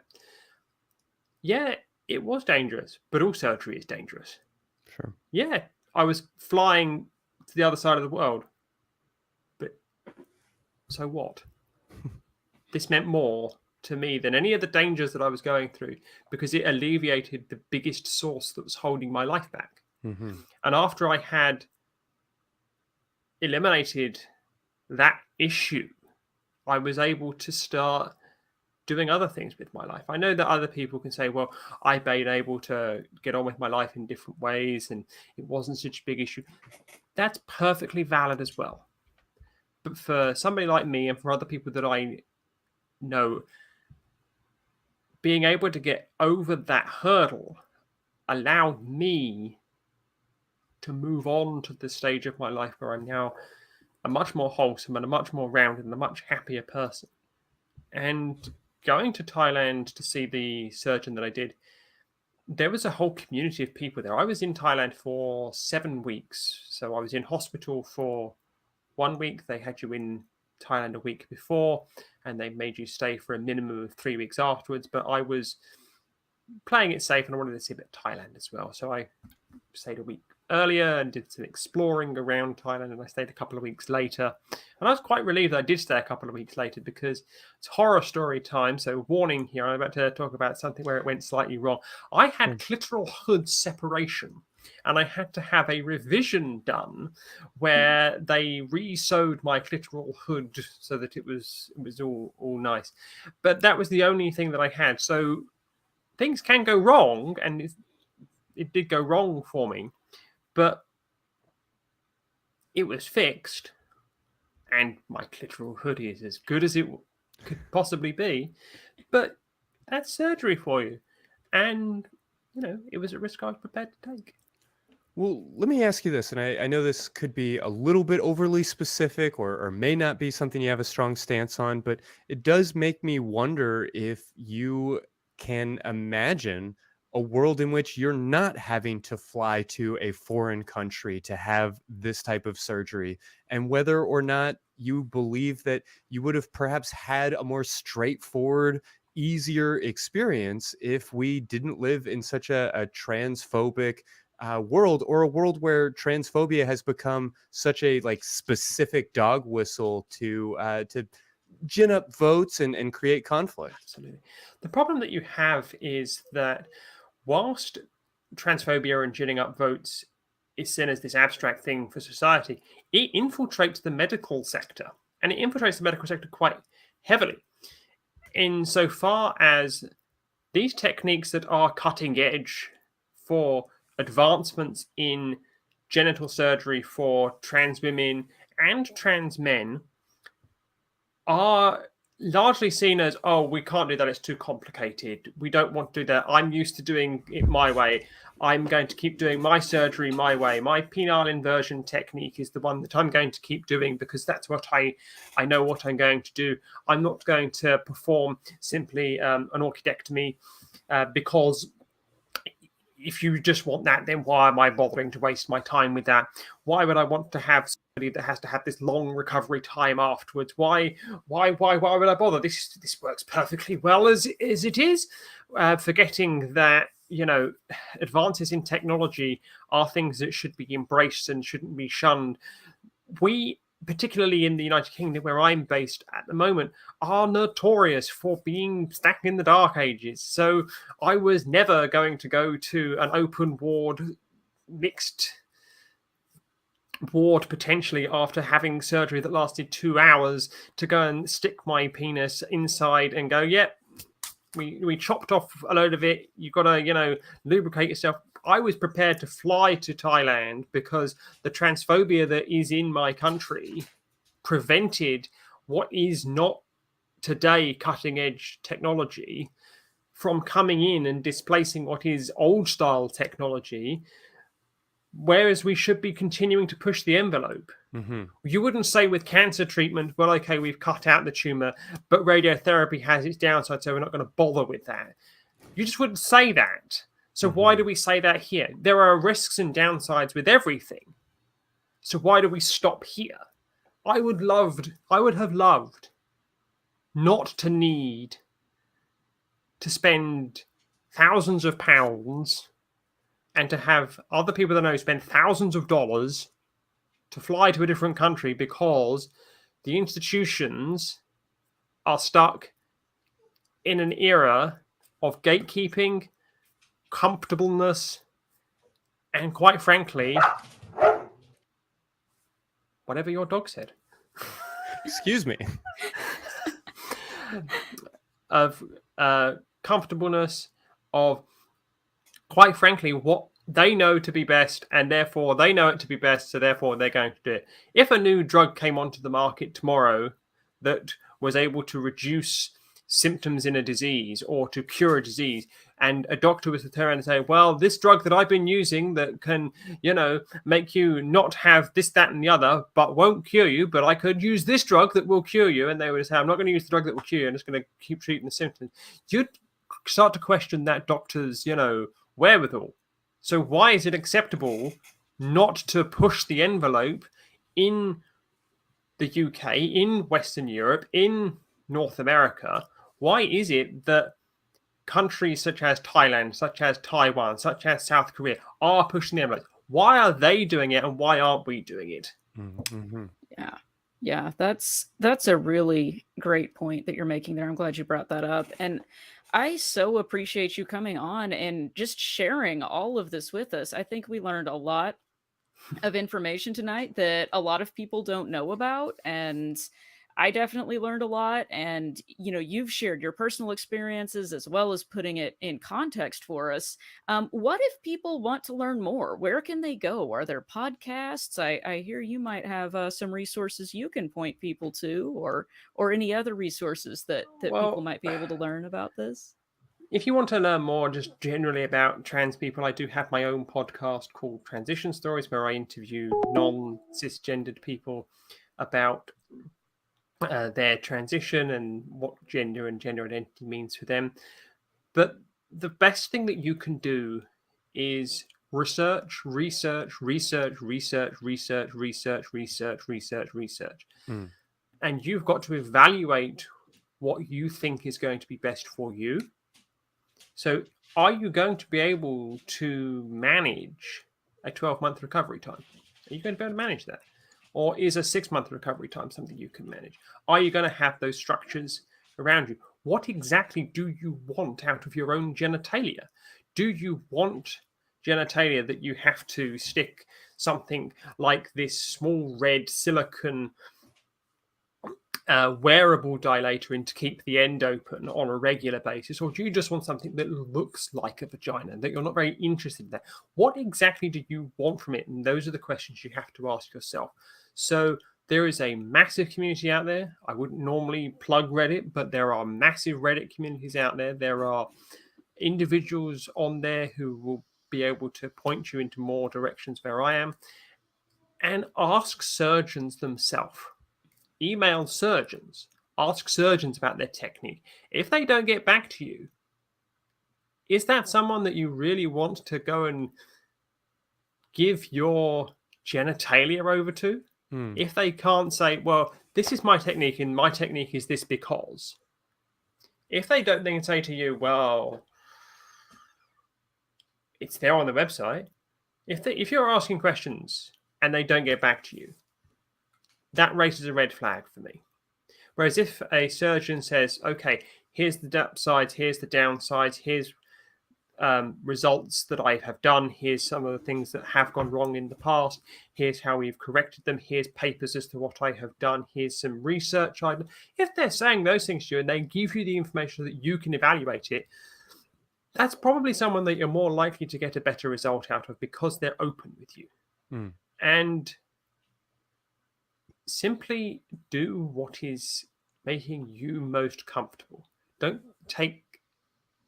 Yeah, it was dangerous, but all surgery is dangerous. Sure. Yeah, I was flying to the other side of the world. But so what? This meant more to me than any of the dangers that I was going through, because it alleviated the biggest source that was holding my life back. Mm-hmm. And after I had eliminated that issue, I was able to start doing other things with my life. I know that other people can say, well, I've been able to get on with my life in different ways and it wasn't such a big issue. That's perfectly valid as well. But for somebody like me and for other people that I know, being able to get over that hurdle allowed me to move on to the stage of my life where I'm now a much more wholesome and a much more rounded and a much happier person. And going to Thailand to see the surgeon that I did, there was a whole community of people there. I was in Thailand for 7 weeks. So I was in hospital for 1 week. They had you in Thailand a week before, and they made you stay for a minimum of 3 weeks afterwards. But I was playing it safe, and I wanted to see a bit of Thailand as well. So I stayed a week earlier and did some exploring around Thailand, and I stayed a couple of weeks later. And I was quite relieved that I did stay a couple of weeks later, because it's horror story time. So warning here, I'm about to talk about something where it went slightly wrong. I had clitoral hood separation, and I had to have a revision done where they re-sewed my clitoral hood so that it was all nice. But that was the only thing that I had. So things can go wrong, and it did go wrong for me. But it was fixed, and my clitoral hood is as good as it could possibly be. But that's surgery for you. And, it was a risk I was prepared to take. Well, let me ask you this, and I know this could be a little bit overly specific or may not be something you have a strong stance on, but it does make me wonder if you can imagine a world in which you're not having to fly to a foreign country to have this type of surgery, and whether or not you believe that you would have perhaps had a more straightforward, easier experience if we didn't live in such a transphobic world, or a world where transphobia has become such a specific dog whistle to gin up votes and create conflict. Absolutely. The problem that you have is that whilst transphobia and ginning up votes is seen as this abstract thing for society, it infiltrates the medical sector, and it infiltrates the medical sector quite heavily, insofar as these techniques that are cutting edge for advancements in genital surgery for trans women and trans men are largely seen as, oh, we can't do that, it's too complicated, we don't want to do that, I'm used to doing it my way, I'm going to keep doing my surgery my way, my penile inversion technique is the one that I'm going to keep doing because that's what I know what I'm going to do. I'm not going to perform simply an orchidectomy because if you just want that, then why am I bothering to waste my time with that? Why would I want to have somebody that has to have this long recovery time afterwards? Why would I bother? This works perfectly well as it is. Forgetting that, advances in technology are things that should be embraced and shouldn't be shunned. We particularly in the United Kingdom, where I'm based at the moment, are notorious for being stuck in the dark ages. So I was never going to go to an open ward, mixed ward potentially after having surgery that lasted 2 hours to go and stick my penis inside and go, yep, we chopped off a load of it. You've got to, lubricate yourself. I was prepared to fly to Thailand because the transphobia that is in my country prevented what is not today cutting edge technology from coming in and displacing what is old style technology. Whereas we should be continuing to push the envelope. Mm-hmm. You wouldn't say with cancer treatment, well, okay, we've cut out the tumor, but radiotherapy has its downside, so we're not going to bother with that. You just wouldn't say that. So why do we say that here? There are risks and downsides with everything. So why do we stop here? I would have loved not to need to spend thousands of pounds and to have other people that I know spend thousands of dollars to fly to a different country because the institutions are stuck in an era of gatekeeping, comfortableness, and quite frankly, whatever your dog said. Excuse me. Of comfortableness, of quite frankly, what they know to be best, and therefore they know it to be best, so therefore they're going to do it. If a new drug came onto the market tomorrow that was able to reduce symptoms in a disease or to cure a disease, and a doctor was to turn around and say, well, this drug that I've been using that can, make you not have this, that, and the other, but won't cure you, but I could use this drug that will cure you, and they would say, I'm not going to use the drug that will cure you, I'm just going to keep treating the symptoms. You'd start to question that doctor's, wherewithal. So why is it acceptable not to push the envelope in the UK, in Western Europe, in North America? Why is it that countries such as Thailand, such as Taiwan, such as South Korea are pushing the envelope? Why are they doing it and why aren't we doing it? Mm-hmm. Yeah, that's a really great point that you're making there. I'm glad you brought that up. And I so appreciate you coming on and just sharing all of this with us. I think we learned a lot of information tonight that a lot of people don't know about, and I definitely learned a lot. And you've shared your personal experiences as well as putting it in context for us. What if people want to learn more? Where can they go? Are there podcasts? I hear you might have some resources you can point people to, or any other resources that people might be able to learn about this. If you want to learn more just generally about trans people, I do have my own podcast called Transition Stories, where I interview non-cisgendered people about their transition and what gender and gender identity means for them. But the best thing that you can do is research. And you've got to evaluate what you think is going to be best for you. So are you going to be able to manage a 12-month recovery time? Are you going to be able to manage that? Or is a 6-month recovery time something you can manage? Are you going to have those structures around you? What exactly do you want out of your own genitalia? Do you want genitalia that you have to stick something like this small red silicone wearable dilator in to keep the end open on a regular basis? Or do you just want something that looks like a vagina, that you're not very interested in that? What exactly do you want from it? And those are the questions you have to ask yourself. So there is a massive community out there. I wouldn't normally plug Reddit, but there are massive Reddit communities out there. There are individuals on there who will be able to point you into more directions where I am. And ask surgeons themselves. Email surgeons. Ask surgeons about their technique. If they don't get back to you, is that someone that you really want to go and give your genitalia over to? If they can't say, well, this is my technique and my technique is this because. If they don't then say to you, well, it's there on the website. If you're asking questions and they don't get back to you, that raises a red flag for me. Whereas if a surgeon says, okay, here's the upsides, here's the downsides, here's results that I have done, here's some of the things that have gone wrong in the past, here's how we've corrected them, here's papers as to what I have done, here's some research I've done. If they're saying those things to you and they give you the information so that you can evaluate it, that's probably someone that you're more likely to get a better result out of because they're open with you. And simply do what is making you most comfortable. Don't take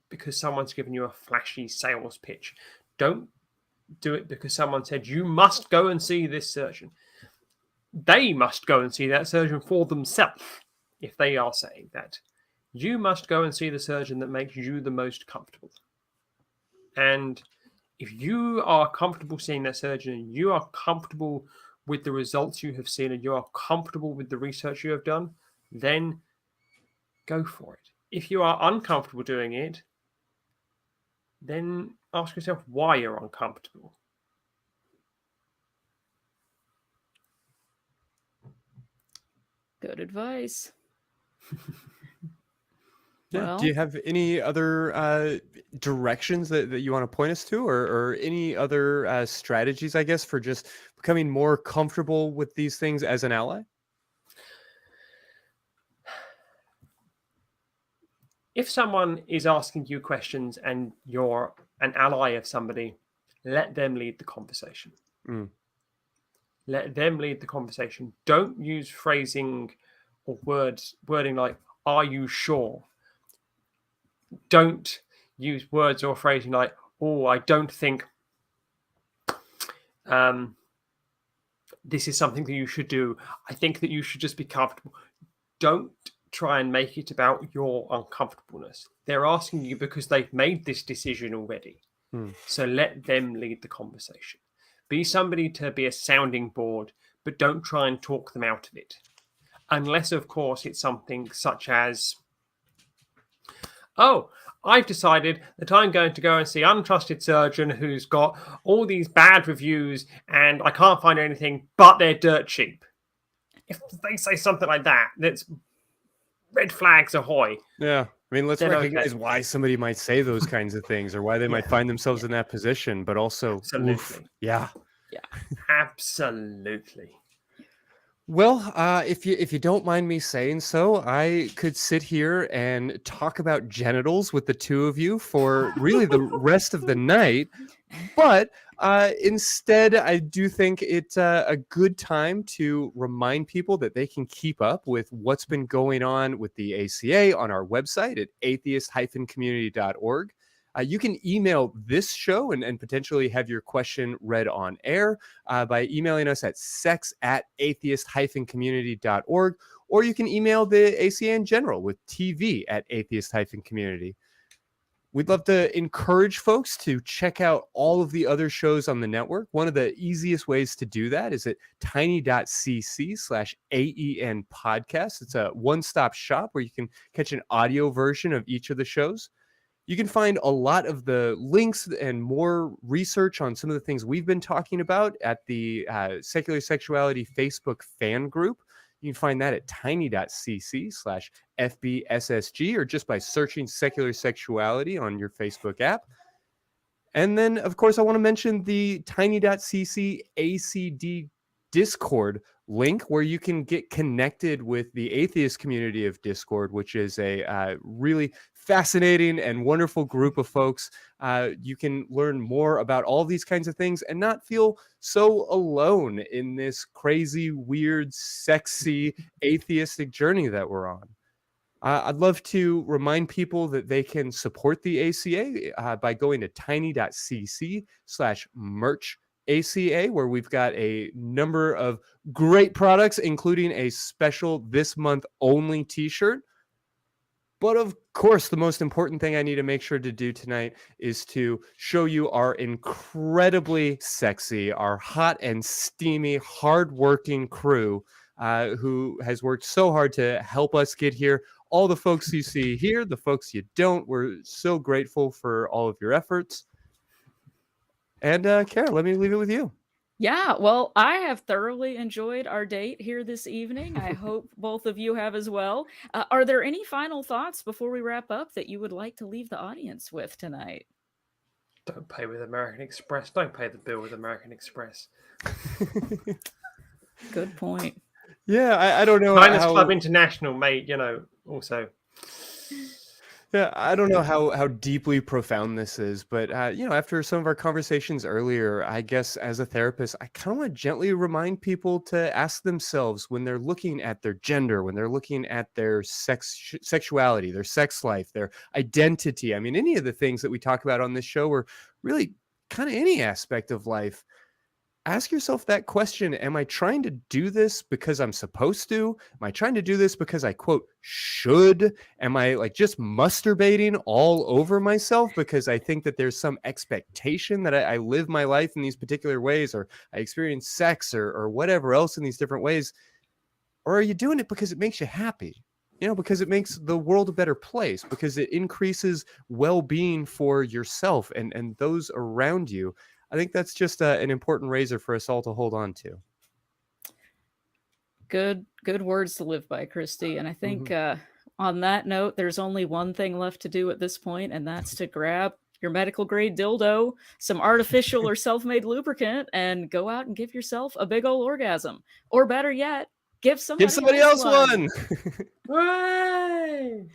because someone's given you a flashy sales pitch. Don't do it because someone said you must go and see this surgeon. They must go and see that surgeon for themselves if they are saying that. You must go and see the surgeon that makes you the most comfortable. And if you are comfortable seeing that surgeon and you are comfortable with the results you have seen and you are comfortable with the research you have done, then go for it. If you are uncomfortable doing it, then ask yourself why you're uncomfortable. Good advice. Yeah. Well, Do you have any other directions that you want to point us to, or any other strategies, I guess, for just becoming more comfortable with these things as an ally? If someone is asking you questions and you're an ally of somebody, let them lead the conversation. Let them lead the conversation. Don't use phrasing or wording like, are you sure? Don't use words or phrasing like, oh, I don't think this is something that you should do. I think that you should just be comfortable. Don't try and make it about your uncomfortableness. They're asking you because they've made this decision already. So let them lead the conversation. Be somebody to be a sounding board, but don't try and talk them out of it. Unless, of course, it's something such as, oh, I've decided that I'm going to go and see an untrusted surgeon who's got all these bad reviews and I can't find anything, but they're dirt cheap. If they say something like that, that's red flags ahoy. Yeah. I mean, let's Then recognize why somebody might say those kinds of things or why they might find themselves in that position, but also, Absolutely. Yeah. Absolutely. Well, if you don't mind me saying so, I could sit here and talk about genitals with the two of you for really the rest of the night. But instead, I do think it's a good time to remind people that they can keep up with what's been going on with the ACA on our website at atheist-community.org. You can email this show and potentially have your question read on air by emailing us at sex@atheist-community.org, or you can email the ACA in general with tv@atheist-community. We'd love to encourage folks to check out all of the other shows on the network. One of the easiest ways to do that is at tiny.cc/AEN podcast. It's a one-stop shop where you can catch an audio version of each of the shows. You can find a lot of the links and more research on some of the things we've been talking about at the Secular Sexuality Facebook fan group. You can find that at tiny.cc/FBSSG or just by searching Secular Sexuality on your Facebook app. And then, of course, I want to mention the tiny.cc ACD Discord link where you can get connected with the atheist community of Discord, which is a really fascinating and wonderful group of folks. You can learn more about all these kinds of things and not feel so alone in this crazy, weird, sexy, atheistic journey that we're on. I'd love to remind people that they can support the ACA by going to tiny.cc/merch ACA, where we've got a number of great products, including a special this month only t-shirt. But of course, the most important thing I need to make sure to do tonight is to show you our incredibly sexy, our hot and steamy, hardworking crew who has worked so hard to help us get here. All the folks you see here, the folks you don't, we're so grateful for all of your efforts. And Kara, let me leave it with you. Yeah, well, I have thoroughly enjoyed our date here this evening. I hope both of you have as well. Are there any final thoughts before we wrap up that you would like to leave the audience with tonight? Don't pay with American Express. Don't pay the bill with American Express. Good point. Yeah, I don't know Diners how. Club International, mate. Also. Yeah, I don't know how deeply profound this is, but after some of our conversations earlier, I guess as a therapist, I kind of want to gently remind people to ask themselves when they're looking at their gender, when they're looking at their sexuality, their sex life, their identity. I mean, any of the things that we talk about on this show, or really kind of any aspect of life. Ask yourself that question. Am I trying to do this because I'm supposed to? Am I trying to do this because I, quote, should? Am I like just masturbating all over myself because I think that there's some expectation that I live my life in these particular ways, or I experience sex or whatever else in these different ways? Or are you doing it because it makes you happy? Because it makes the world a better place, because it increases well-being for yourself and those around you. I think that's just an important razor for us all to hold on to. Good words to live by, Christy. And I think on that note, there's only one thing left to do at this point, and that's to grab your medical grade dildo, some artificial or self-made lubricant, and go out and give yourself a big old orgasm. Or better yet, give somebody else one. Hooray!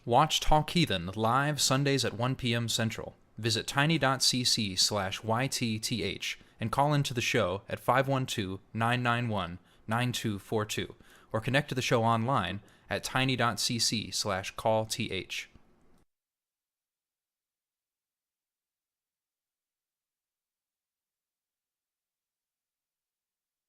Watch Talk Heathen live Sundays at 1 p.m. Central. Visit tiny.cc/YTTH and call into the show at 512-991-9242 or connect to the show online at tiny.cc/callth.